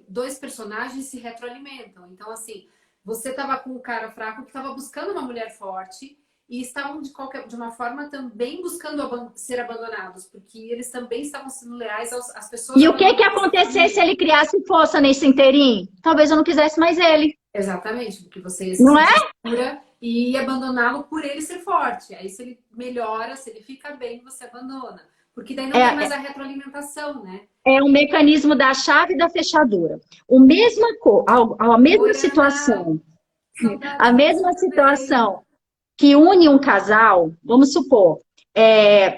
dois personagens se retroalimentam. Então, assim, você estava com um cara fraco que estava buscando uma mulher forte e estavam de uma forma também buscando ser abandonados, porque eles também estavam sendo leais às pessoas. E o que ia acontecer se ele criasse força nesse inteirinho? Talvez eu não quisesse mais ele. Exatamente, porque você ia Não é? e ia abandoná-lo por ele ser forte. Aí se ele melhora, se ele fica bem, você abandona. Porque daí não tem mais a retroalimentação, né? É um mecanismo da chave e da fechadura. A mesma situação. A mesma situação que une um casal, vamos supor,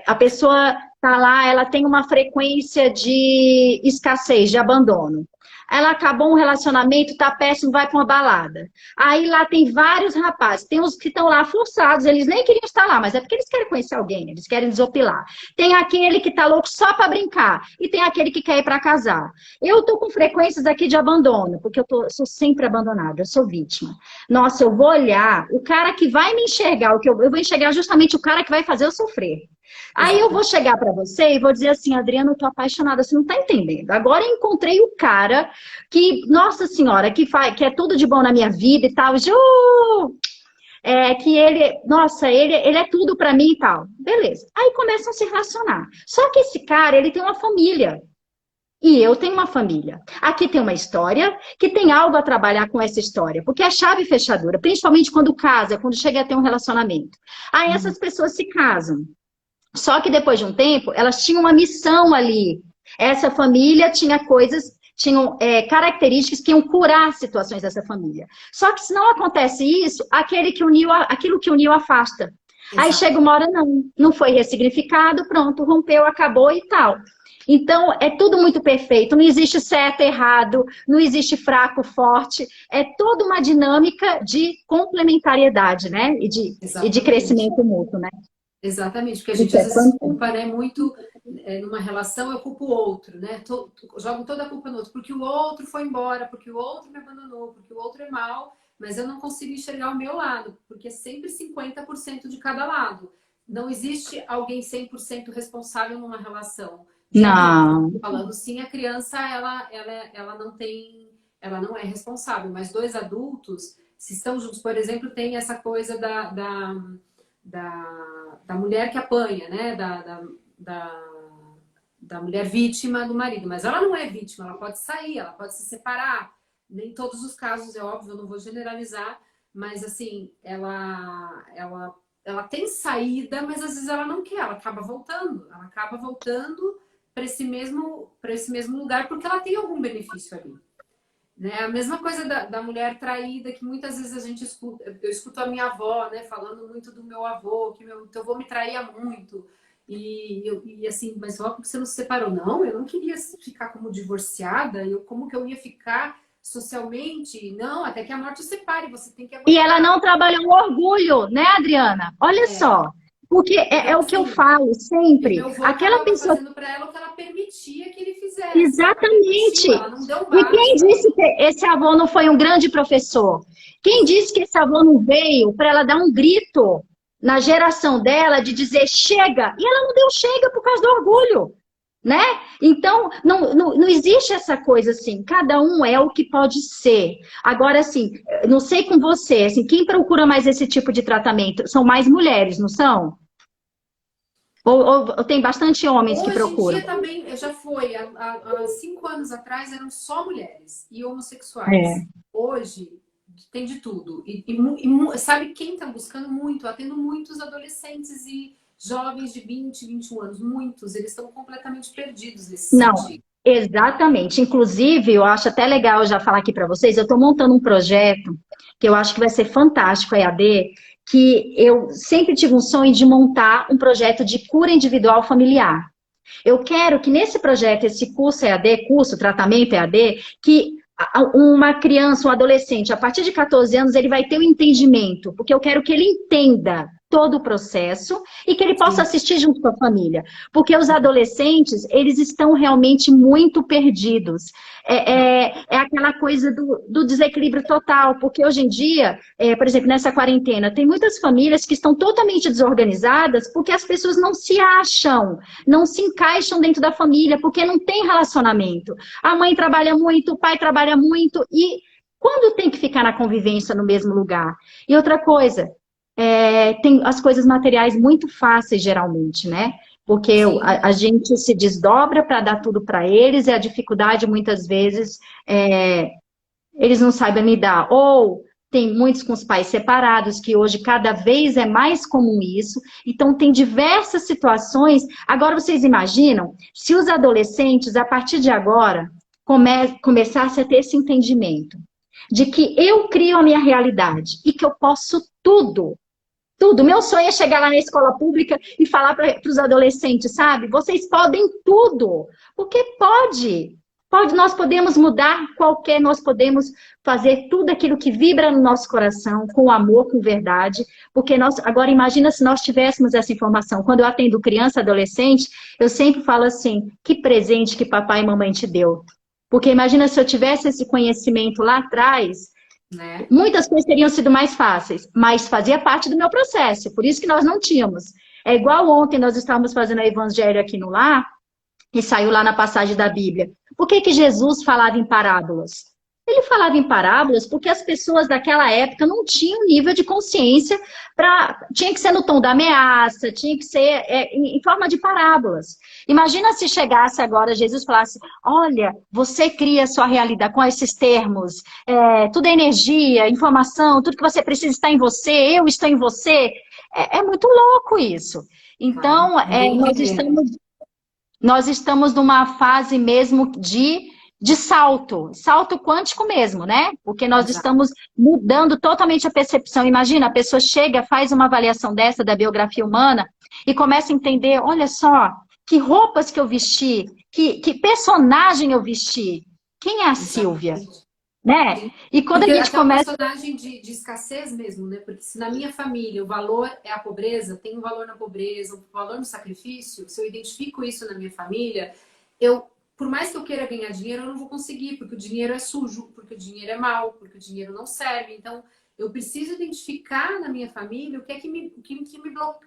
a pessoa tá lá, ela tem uma frequência de escassez, de abandono. Ela acabou um relacionamento, tá péssimo, vai para uma balada. Aí lá tem vários rapazes, tem uns que estão lá forçados, eles nem queriam estar lá, mas é porque eles querem conhecer alguém, eles querem desopilar. Tem aquele que tá louco só para brincar, e tem aquele que quer ir para casar. Eu tô com frequências aqui de abandono, porque sou sempre abandonada, eu sou vítima. Nossa, eu vou olhar, o cara que vai me enxergar, eu vou enxergar justamente o cara que vai fazer eu sofrer. Aí eu vou chegar para você e vou dizer assim, Adriana, eu tô apaixonada, você não tá entendendo. Agora eu encontrei o cara que, nossa senhora, que é tudo de bom na minha vida e tal. Que ele, nossa, ele é tudo para mim e tal. Beleza. Aí começam a se relacionar. Só que esse cara, ele tem uma família. E eu tenho uma família. Aqui tem uma história que tem algo a trabalhar com essa história. Porque é chave e fechadura, principalmente quando casa, quando chega a ter um relacionamento. Aí essas pessoas se casam. Só que depois de um tempo, elas tinham uma missão ali. Essa família tinha características que iam curar situações dessa família. Só que se não acontece isso, aquilo que uniu afasta. Exato. Aí chega uma hora, não foi ressignificado, pronto, rompeu, acabou e tal. Então, é tudo muito perfeito, não existe certo, errado, não existe fraco, forte, é toda uma dinâmica de complementariedade, né? E de crescimento mútuo, né? Exatamente, porque a gente às vezes culpa, né, muito numa relação, eu culpo o outro, né? Jogo toda a culpa no outro, porque o outro foi embora, porque o outro me abandonou, porque o outro é mal, mas eu não consigo enxergar o meu lado, porque é sempre 50% de cada lado. Não existe alguém 100% responsável numa relação. Não. Falando sim, a criança, ela não é responsável, mas dois adultos, se estão juntos, por exemplo, tem essa coisa da mulher que apanha, né? Da mulher vítima do marido. Mas ela não é vítima, ela pode sair, ela pode se separar. Nem todos os casos, é óbvio, eu não vou generalizar, mas assim, ela tem saída, mas às vezes ela não quer, ela acaba voltando para esse mesmo lugar, porque ela tem algum benefício ali. Né? A mesma coisa da mulher traída, que muitas vezes a gente escuta. Eu escuto a minha avó, né, falando muito do meu avô, que meu avô me traía muito. E assim, mas ó, por que você não se separou? Não, eu não queria ficar como divorciada. Como que eu ia ficar socialmente? Não, até que a morte separe, você tem que aguentar. E ela não trabalhou o orgulho, né, Adriana? Olha só. Porque é o que eu falo sempre. Meu avô aquela pessoa fazendo para ela o que ela permitia que ele fizesse. Exatamente. Ela não deu E quem disse que esse avô não foi um grande professor? Quem disse que esse avô não veio para ela dar um grito na geração dela de dizer chega? E ela não deu chega por causa do orgulho, né? Então, não existe essa coisa assim. Cada um é o que pode ser. Agora, assim, não sei com você, assim, quem procura mais esse tipo de tratamento? São mais mulheres, não são? Ou tem bastante homens que procuram? Hoje em dia também, já foi. Há 5 anos atrás eram só mulheres e homossexuais. Hoje tem de tudo. E sabe quem está buscando muito? Atendo muitos adolescentes e jovens de 20, 21 anos. Muitos. Eles estão completamente perdidos nesse sentido. Exatamente. Inclusive, eu acho até legal já falar aqui para vocês, eu estou montando um projeto que eu acho que vai ser fantástico, a EAD, que eu sempre tive um sonho de montar um projeto de cura individual familiar. Eu quero que nesse projeto, esse curso EAD, tratamento EAD, que uma criança, um adolescente, a partir de 14 anos, ele vai ter um entendimento, porque eu quero que ele entenda todo o processo e que ele possa assistir junto com a família. Porque os adolescentes, eles estão realmente muito perdidos. É aquela coisa do desequilíbrio total, porque hoje em dia, por exemplo, nessa quarentena, tem muitas famílias que estão totalmente desorganizadas porque as pessoas não se acham, não se encaixam dentro da família, porque não tem relacionamento. A mãe trabalha muito, o pai trabalha muito, e quando tem que ficar na convivência no mesmo lugar? E outra coisa, tem as coisas materiais muito fáceis, geralmente, né? Porque a gente se desdobra para dar tudo para eles, e a dificuldade, muitas vezes, eles não sabem lidar. Ou tem muitos com os pais separados, que hoje cada vez é mais comum isso. Então, tem diversas situações. Agora, vocês imaginam, se os adolescentes, a partir de agora, começassem a ter esse entendimento de que eu crio a minha realidade e que eu posso tudo. Tudo. Meu sonho é chegar lá na escola pública e falar para os adolescentes, sabe? Vocês podem tudo. Porque pode. Nós podemos mudar nós podemos fazer tudo aquilo que vibra no nosso coração, com amor, com verdade. Porque agora imagina se nós tivéssemos essa informação. Quando eu atendo criança, adolescente, eu sempre falo assim, que presente que papai e mamãe te deu. Porque imagina se eu tivesse esse conhecimento lá atrás, né? Muitas coisas teriam sido mais fáceis, mas fazia parte do meu processo, por isso que nós não tínhamos. É igual ontem nós estávamos fazendo o evangelho aqui no lar, e saiu lá na passagem da Bíblia. Por que Jesus falava em parábolas? Ele falava em parábolas porque as pessoas daquela época não tinham nível de consciência tinha que ser no tom da ameaça, tinha que ser em forma de parábolas. Imagina se chegasse agora, Jesus falasse, olha, você cria a sua realidade com esses termos, tudo é energia, informação, tudo que você precisa está em você, eu estou em você. É muito louco isso. Então, nós estamos numa fase mesmo de salto quântico mesmo, né? Porque nós estamos mudando totalmente a percepção. Imagina, a pessoa chega, faz uma avaliação dessa da biografia humana e começa a entender, olha só, que roupas que eu vesti, que personagem eu vesti, quem é a Silvia? Né? E quando porque a gente começa... É um personagem de escassez mesmo, né? Porque se na minha família o valor é a pobreza, tem um valor na pobreza, um valor no sacrifício, se eu identifico isso na minha família, por mais que eu queira ganhar dinheiro, eu não vou conseguir, porque o dinheiro é sujo, porque o dinheiro é mau, porque o dinheiro não serve. Então, eu preciso identificar na minha família o que é que me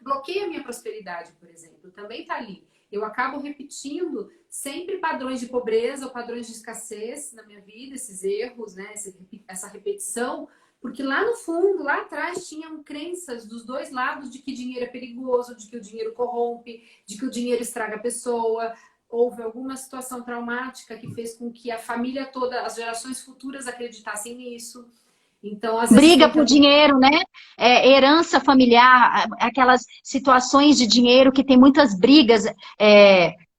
bloqueia a minha prosperidade, por exemplo. Também está ali. Eu acabo repetindo sempre padrões de pobreza ou padrões de escassez na minha vida, esses erros, né? Essa repetição, porque lá no fundo, lá atrás, tinham crenças dos dois lados de que dinheiro é perigoso, de que o dinheiro corrompe, de que o dinheiro estraga a pessoa. Houve alguma situação traumática que fez com que a família toda, as gerações futuras acreditassem nisso. Então, às vezes, briga por dinheiro, né? Herança familiar, aquelas situações de dinheiro que tem muitas brigas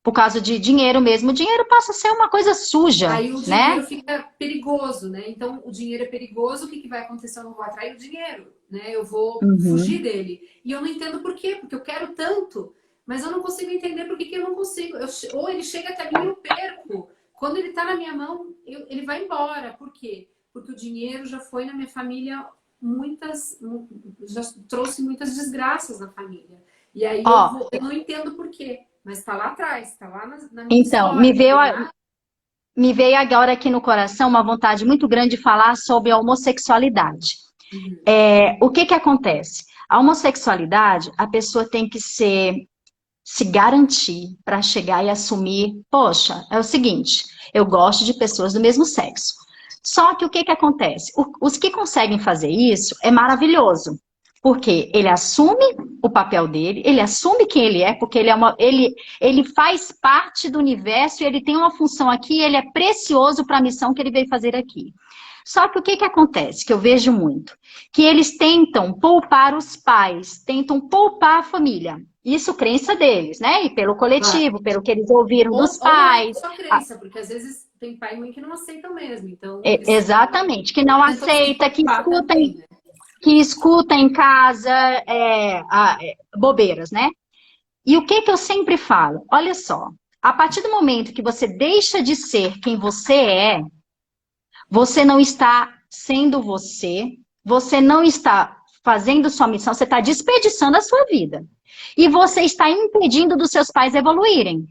por causa de dinheiro mesmo. O dinheiro passa a ser uma coisa suja, aí o né? dinheiro fica perigoso, né? Então, o dinheiro é perigoso, o que vai acontecer? Eu não vou atrair o dinheiro, né? Eu vou fugir dele. E eu não entendo por quê, porque eu quero tanto, mas eu não consigo entender por que eu não consigo. Ou ele chega até mim e eu perco. Quando ele está na minha mão, ele vai embora. Por quê? Porque o dinheiro já foi na minha família já trouxe muitas desgraças na família. E aí eu não entendo por quê, mas está lá atrás, está lá na minha então, história. Me veio agora aqui no coração uma vontade muito grande de falar sobre a homossexualidade. O que acontece? A homossexualidade, a pessoa tem que se garantir para chegar e assumir, poxa, é o seguinte, eu gosto de pessoas do mesmo sexo. Só que o que acontece? Os que conseguem fazer isso é maravilhoso, porque ele assume o papel dele, ele assume quem ele é, porque ele faz parte do universo e ele tem uma função aqui, ele é precioso para a missão que ele veio fazer aqui. Só que o que acontece, que eu vejo muito? Que eles tentam poupar os pais, tentam poupar a família. Isso crença deles, né? E pelo coletivo, pelo que eles ouviram dos pais. Ou não é só crença, porque às vezes tem pai e mãe que não aceitam mesmo. Então, exatamente, que não aceita, que escuta em casa bobeiras, né? E o que eu sempre falo? Olha só, a partir do momento que você deixa de ser quem você não está sendo você não está fazendo sua missão, você está desperdiçando a sua vida. E você está impedindo dos seus pais evoluírem.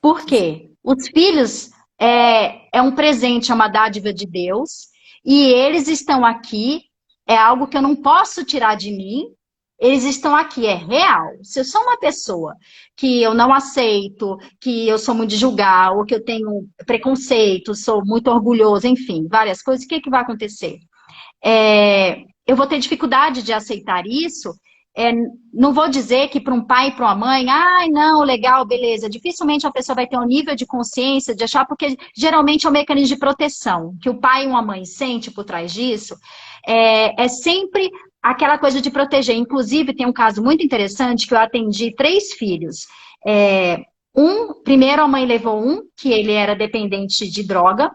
Por quê? Os filhos é um presente, é uma dádiva de Deus, e eles estão aqui, é algo que eu não posso tirar de mim, eles estão aqui, é real. Se eu sou uma pessoa que eu não aceito, que eu sou muito de julgar, ou que eu tenho preconceito, sou muito orgulhoso, enfim, várias coisas, o que, que vai acontecer? Eu vou ter dificuldade de aceitar isso. Não vou dizer que para um pai e para uma mãe, ai, não, legal, beleza. Dificilmente a pessoa vai ter um nível de consciência de achar, porque geralmente é um mecanismo de proteção, que o pai e uma mãe sente por trás disso, é sempre aquela coisa de proteger. Inclusive, tem um caso muito interessante que eu atendi 3 filhos. Primeiro a mãe levou que ele era dependente de droga.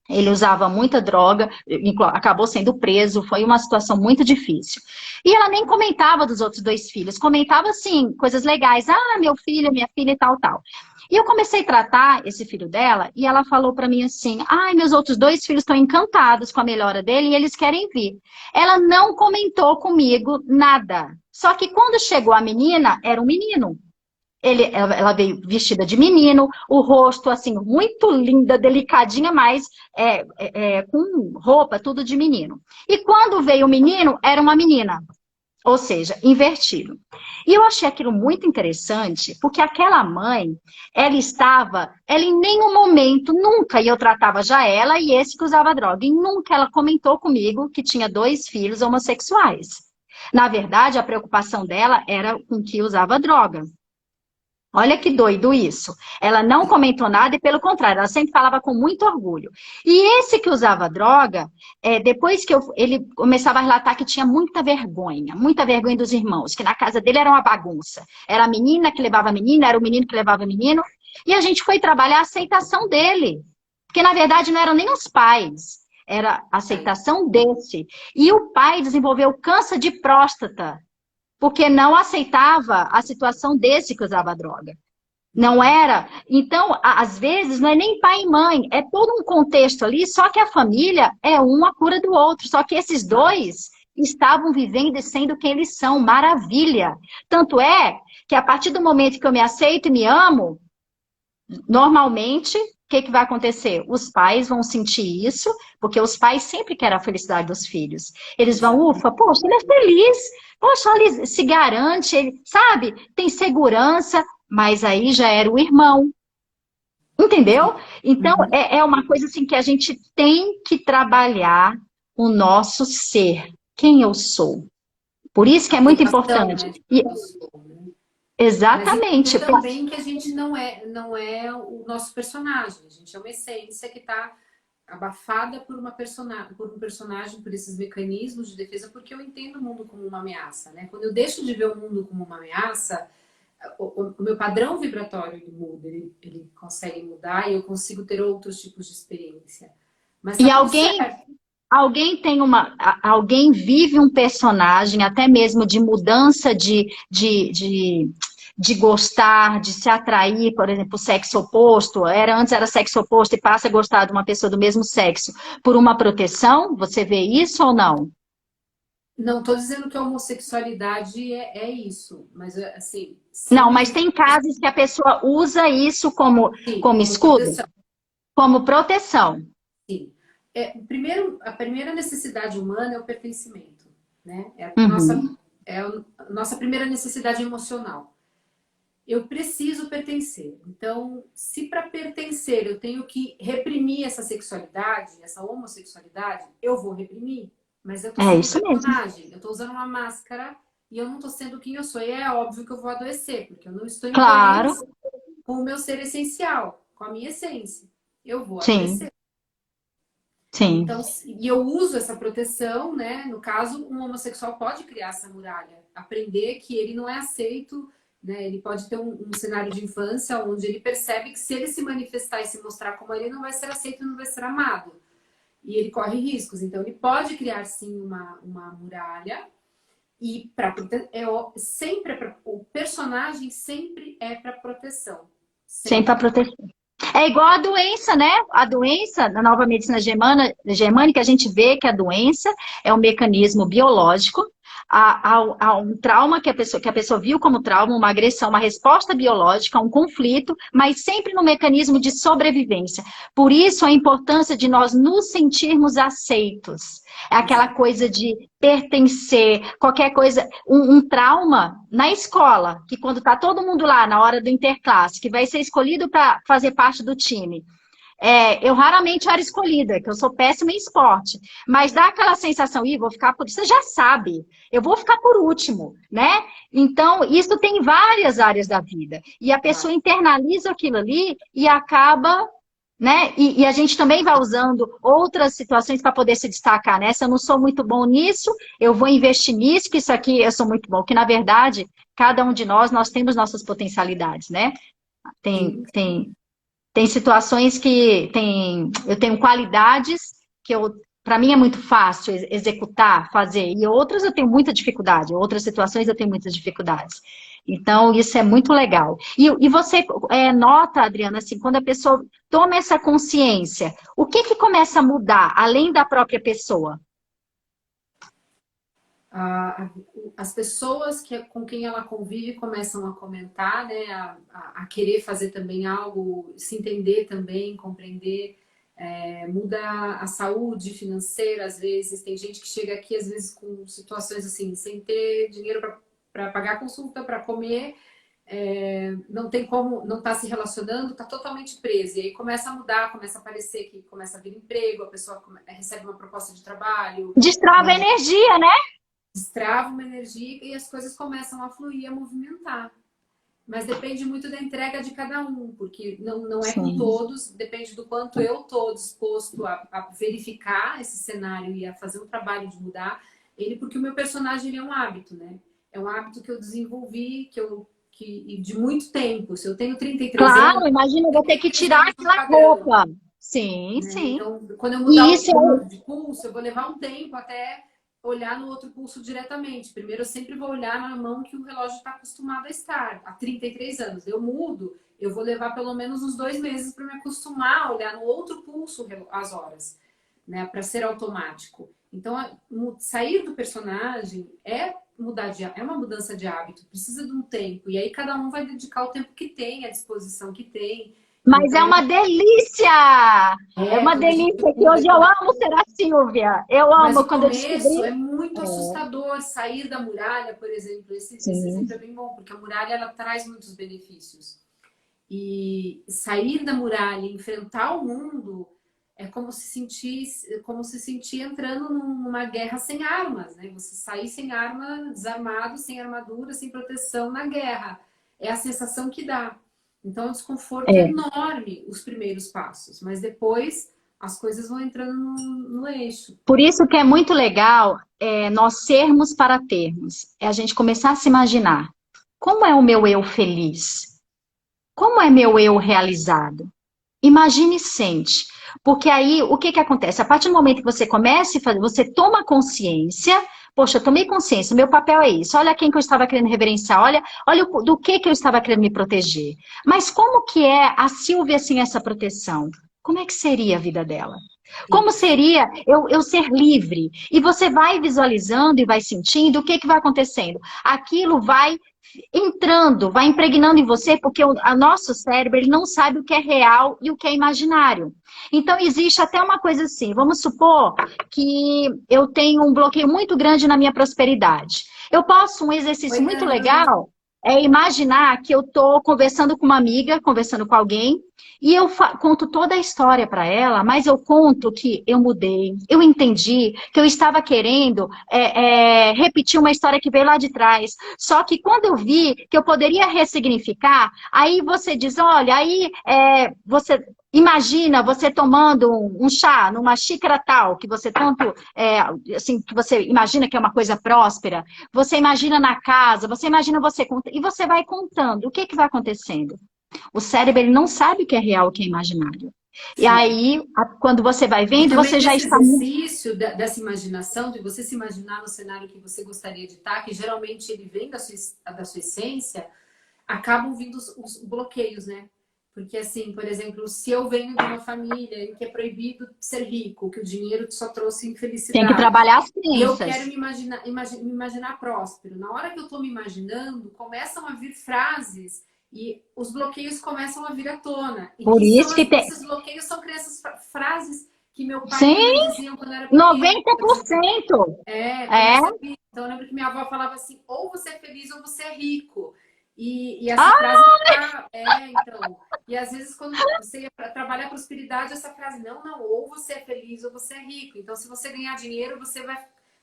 Ele usava muita droga, acabou sendo preso, foi uma situação muito difícil. E ela nem comentava dos outros 2 filhos, comentava, assim, coisas legais. Ah, meu filho, minha filha e tal, tal. E eu comecei a tratar esse filho dela, e ela falou pra mim assim, ai, meus outros 2 filhos estão encantados com a melhora dele e eles querem vir. Ela não comentou comigo nada. Só que quando chegou a menina, era um menino. Ela veio vestida de menino, o rosto, assim, muito linda, delicadinha, mas com roupa, tudo de menino. E quando veio o menino, era uma menina. Ou seja, invertido. E eu achei aquilo muito interessante, porque aquela mãe, ela em nenhum momento, nunca, e eu tratava já ela e esse que usava droga, e nunca ela comentou comigo que tinha 2 filhos homossexuais. Na verdade, a preocupação dela era com que usava droga. Olha que doido isso. Ela não comentou nada e, pelo contrário, ela sempre falava com muito orgulho. E esse que usava droga, depois que ele começava a relatar que tinha muita vergonha dos irmãos, que na casa dele era uma bagunça. Era a menina que levava a menina, era o menino que levava o menino. E a gente foi trabalhar a aceitação dele. Porque, na verdade, não eram nem os pais. Era a aceitação desse. E o pai desenvolveu câncer de próstata, porque não aceitava a situação desse que usava droga. Não era? Então, às vezes, não é nem pai e mãe, é todo um contexto ali, só que a família é um a cura do outro. Só que esses 2 estavam vivendo e sendo quem eles são. Maravilha! Tanto é que a partir do momento que eu me aceito e me amo, normalmente, o que vai acontecer? Os pais vão sentir isso, porque os pais sempre querem a felicidade dos filhos. Eles vão, ufa, poxa, ele é feliz, poxa, ele se garante, ele, sabe, tem segurança, mas aí já era o irmão. Entendeu? Então, é uma coisa assim que a gente tem que trabalhar o nosso ser, quem eu sou. Por isso que é muito importante. Exatamente. Mas também que a gente não é o nosso personagem. A gente é uma essência que está abafada por um personagem, por esses mecanismos de defesa, porque eu entendo o mundo como uma ameaça, né? Quando eu deixo de ver o mundo como uma ameaça, o meu padrão vibratório ele muda, ele consegue mudar e eu consigo ter outros tipos de experiência. Mas e alguém vive um personagem, até mesmo de mudança de gostar, de se atrair, por exemplo, o sexo oposto. Antes era sexo oposto e passa a gostar de uma pessoa do mesmo sexo por uma proteção? Você vê isso ou não? Não estou dizendo que a homossexualidade é isso, mas assim... Não, mas tem casos que a pessoa usa isso como escudo, proteção. Como proteção. Sim. A primeira necessidade humana é o pertencimento, né? É a nossa primeira necessidade emocional. Eu preciso pertencer. Então, se para pertencer eu tenho que reprimir essa sexualidade, essa homossexualidade, eu vou reprimir. Mas eu tô sendo um personagem, eu tô usando uma máscara e eu não tô sendo quem eu sou. E é óbvio que eu vou adoecer, porque eu não estou em coerência com o meu ser essencial, com a minha essência. Eu vou adoecer. Sim. Então, e eu uso essa proteção, né? No caso, um homossexual pode criar essa muralha, aprender que ele não é aceito, né? Ele pode ter um cenário de infância onde ele percebe que se ele se manifestar e se mostrar como ele não vai ser aceito e não vai ser amado. E ele corre riscos. Então, ele pode criar, sim, uma muralha. E o personagem sempre é para proteção. Sempre para proteção. É igual a doença, né? A doença, na nova medicina germânica, a gente vê que a doença é um mecanismo biológico, há um trauma que a pessoa viu como trauma, uma agressão, uma resposta biológica, um conflito, mas sempre no mecanismo de sobrevivência. Por isso a importância de nós nos sentirmos aceitos. É aquela coisa de pertencer, qualquer coisa, um trauma na escola, que quando está todo mundo lá na hora do interclasse, que vai ser escolhido para fazer parte do time. Eu raramente era escolhida, que eu sou péssima em esporte, mas dá aquela sensação, vou ficar por... Você já sabe, eu vou ficar por último, né? Então, isso tem em várias áreas da vida. E a pessoa internaliza aquilo ali e acaba, né? E a gente também vai usando outras situações para poder se destacar, né? Se eu não sou muito bom nisso, eu vou investir nisso, que isso aqui eu sou muito bom. Que, na verdade, cada um de nós temos nossas potencialidades, né? Tem situações que eu tenho qualidades que para mim é muito fácil executar, fazer, e outras eu tenho muita dificuldade, outras situações eu tenho muitas dificuldades. Então, isso é muito legal. E você nota, Adriana, assim, quando a pessoa toma essa consciência, o que começa a mudar, além da própria pessoa? As pessoas com quem ela convive começam a comentar, né, a querer fazer também algo, se entender também, compreender, muda a saúde financeira, às vezes, tem gente que chega aqui, às vezes, com situações assim, sem ter dinheiro para pagar a consulta, para comer, não tem como, não está se relacionando, está totalmente preso, e aí começa a mudar, começa a aparecer que começa a vir emprego, a pessoa recebe uma proposta de trabalho. Destrava a energia, né? Destrava uma energia e as coisas começam a fluir, a movimentar. Mas depende muito da entrega de cada um, porque não é com todos, depende do quanto eu estou disposto a verificar esse cenário e a fazer um trabalho de mudar ele, porque o meu personagem ele é um hábito, né? É um hábito que eu desenvolvi, de muito tempo. Se eu tenho 33 anos... Claro, imagina, eu vou ter que tirar aquela roupa. Sim, né? Sim. Então, quando eu mudar de pulso, eu vou levar um tempo até olhar no outro pulso diretamente. Primeiro, eu sempre vou olhar na mão que o relógio está acostumado a estar. Há 33 anos. Eu mudo, eu vou levar pelo menos uns 2 meses para me acostumar a olhar no outro pulso as horas, né? Para ser automático. Então, sair do personagem é uma mudança de hábito. Precisa de um tempo. E aí, cada um vai dedicar o tempo que tem, a disposição que tem. Mas então, é uma delícia! É uma delícia que hoje eu amo ser a Silvia. Eu amo mas quando eu descobri. É muito assustador sair da muralha, por exemplo. Esse exemplo é bem bom, porque a muralha ela traz muitos benefícios. E sair da muralha, enfrentar o mundo, é como se sentir entrando numa guerra sem armas, né? Você sair sem arma, desarmado, sem armadura, sem proteção na guerra. É a sensação que dá. Então, é um desconforto enorme os primeiros passos, mas depois as coisas vão entrando no eixo. Por isso que é muito legal nós sermos para termos. É a gente começar a se imaginar. Como é o meu eu feliz? Como é meu eu realizado? Imagine e sente. Porque aí, o que acontece? A partir do momento que você começa a fazer, você toma consciência... Poxa, eu tomei consciência, meu papel é isso. Olha quem que eu estava querendo reverenciar, olha do que eu estava querendo me proteger. Mas como que é a Silvia sem essa proteção? Como é que seria a vida dela? Como seria eu ser livre? E você vai visualizando e vai sentindo o que vai acontecendo. Aquilo vai entrando, vai impregnando em você, porque o nosso cérebro ele não sabe o que é real e o que é imaginário. Então, existe até uma coisa assim, vamos supor que eu tenho um bloqueio muito grande na minha prosperidade. Eu posso, um exercício muito legal, é imaginar que eu estou conversando com uma amiga, conversando com alguém, e eu conto toda a história para ela, mas eu conto que eu mudei, eu entendi que eu estava querendo repetir uma história que veio lá de trás. Só que quando eu vi que eu poderia ressignificar, aí você diz, olha, aí você... Imagina você tomando um chá numa xícara tal, que você tanto, assim, que você imagina que é uma coisa próspera. Você imagina na casa, você imagina e você vai contando. O que vai acontecendo? O cérebro, ele não sabe o que é real, o que é imaginário. Sim. E aí, quando você vai vendo, você já está... Esse exercício dessa imaginação, de você se imaginar no cenário que você gostaria de estar, que geralmente ele vem da sua essência, acabam vindo os bloqueios, né? Porque, assim, por exemplo, se eu venho de uma família em que é proibido ser rico, que o dinheiro só trouxe Tem que infelicidade, trabalhar as e eu quero crenças. me imaginar próspero. Na hora que eu estou me imaginando, começam a vir frases e os bloqueios começam a vir à tona. E Por que são isso que tem. esses bloqueios são crianças, frases que meu pai e minha mãe Sim, diziam quando eu era pequena. Por exemplo, 90%. como é É. ser rico. Então eu lembro que minha avó falava assim, ou você é feliz ou você é rico. E essa Ah, frase tá, então. E às vezes, quando você ia para trabalhar prosperidade, essa frase, não, ou você é feliz ou você é rico. Então, se você ganhar dinheiro, você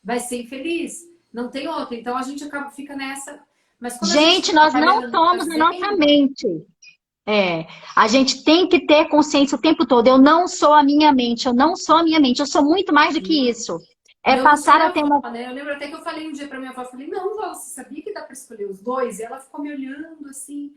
vai ser infeliz. Não tem outra. Então, a gente fica nessa. Mas quando a gente gente, está nós não trabalhando somos a nossa fazendo, mente. É, a gente tem que ter consciência o tempo todo. Eu não sou a minha mente, eu não sou a minha mente, eu sou muito mais do que sim. isso. E É eu não sou passar minha a ter avó, uma. né? Eu lembro até que eu falei um dia para minha avó, eu falei, não, vó, você sabia que dá para escolher os dois? E ela ficou me olhando assim,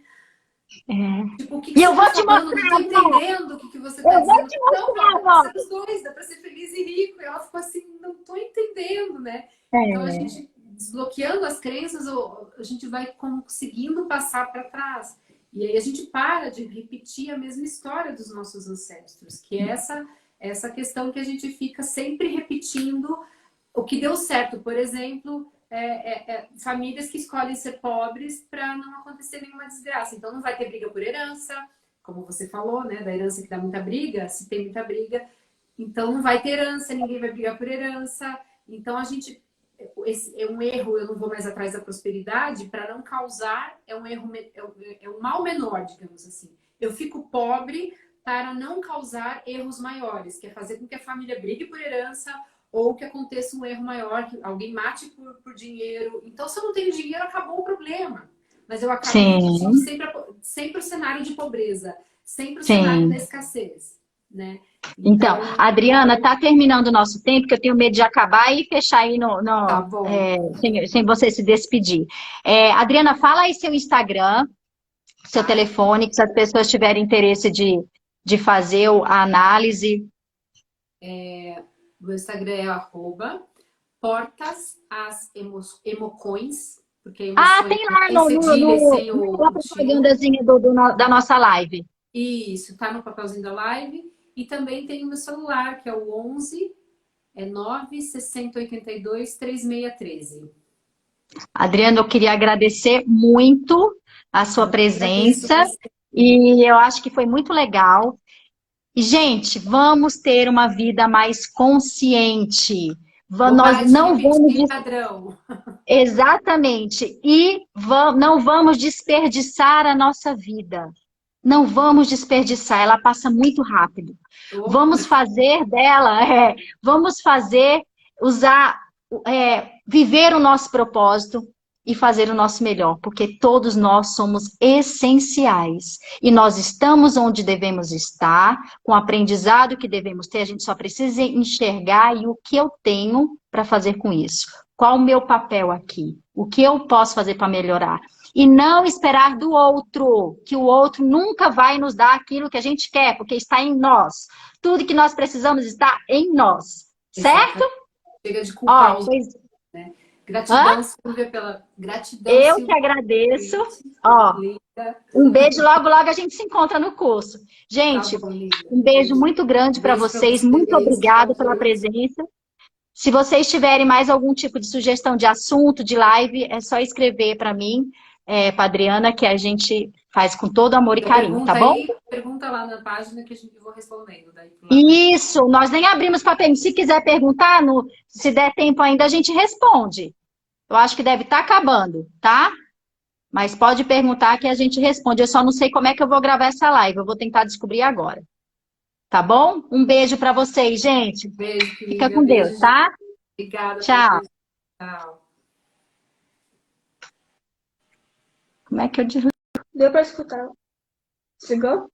É. tipo, o que E você eu tá vou te falando? Não tô mostrar, vó. entendendo o que você tá Eu vou dizendo. te Não, vó, mostrar, dá pra vó. ser os dois, dá pra ser feliz e rico. E ela ficou assim, não tô entendendo, né? Então a É. gente, desbloqueando as crenças, a gente vai conseguindo passar para trás. E aí a gente para de repetir a mesma história dos nossos ancestros, que é essa questão que a gente fica sempre repetindo o que deu certo. Por exemplo, famílias que escolhem ser pobres para não acontecer nenhuma desgraça. Então não vai ter briga por herança, como você falou, né? Da herança que dá muita briga, se tem muita briga, então não vai ter herança, ninguém vai brigar por herança. Então a gente esse é um erro, eu não vou mais atrás da prosperidade para não causar, é um erro, é um mal menor, digamos assim. Eu fico pobre para não causar erros maiores, que é fazer com que a família brigue por herança ou que aconteça um erro maior, que alguém mate por dinheiro. Então, se eu não tenho dinheiro, acabou o problema. Mas eu acabo repetindo Sim, sempre o cenário de pobreza, sempre o cenário da sim. escassez, né? Então, Então, Adriana, está terminando o nosso tempo, que eu tenho medo de acabar e fechar aí tá bom. sem você se despedir. Adriana, fala aí seu Instagram, seu Tá? telefone, que se as pessoas tiverem interesse de fazer a análise. Meu Instagram é @portasas_emocões, porque Ah, emoções tem não lá tem cedilha e sem na o tio. propagandazinha da nossa live. Isso, tá no papelzinho da live. E também tem o meu celular, que é o 11 9 60 82 3613. Adriana, eu queria agradecer muito a sua Agradeço presença você. e eu acho que foi muito legal. E, gente, vamos ter uma vida mais consciente. Vou Nós parar de não vamos. repetir padrão. Exatamente. E não vamos desperdiçar a nossa vida. Não vamos desperdiçar, ela passa muito rápido. Opa, Vamos fazer dela, vamos fazer, usar, viver o nosso propósito e fazer o nosso melhor, porque todos nós somos essenciais. E nós estamos onde devemos estar, com o aprendizado que devemos ter, a gente só precisa enxergar e o que eu tenho para fazer com isso. Qual o meu papel aqui? O que eu posso fazer para melhorar? E não esperar do outro, que o outro nunca vai nos dar aquilo que a gente quer, porque está em nós. Tudo que nós precisamos está em nós. Certo? exatamente. Chega de culpar Ó, os pois, outros, né? hã? Gratidão, Silvia, pela gratidão, Eu que Silvia, pelo agradeço. convite. Ó, Linda. um beijo, logo, logo a gente se encontra no curso. Tá Gente, bom, linda. um beijo muito grande para Beijo para vocês. Muito vocês, boa obrigada pela noite. presença. Se vocês tiverem mais algum tipo de sugestão de assunto, de live, é só escrever para mim, para Adriana, que a gente faz com todo amor e Então carinho, tá pergunta bom? aí, pergunta lá na página que eu vou respondendo daí pro lado. Isso, nós nem abrimos para perguntar. Se quiser perguntar, se der tempo ainda, a gente responde. Eu acho que deve estar acabando, tá? Mas pode perguntar que a gente responde. Eu só não sei como é que eu vou gravar essa live. Eu vou tentar descobrir agora. Tá bom? Um beijo para vocês, gente. Beijo, Fica querida. com Deus, Beijo, gente. tá? Obrigada pela Tchau. presença. Tchau. Como é que eu desligo? Deu para escutar? Desligou?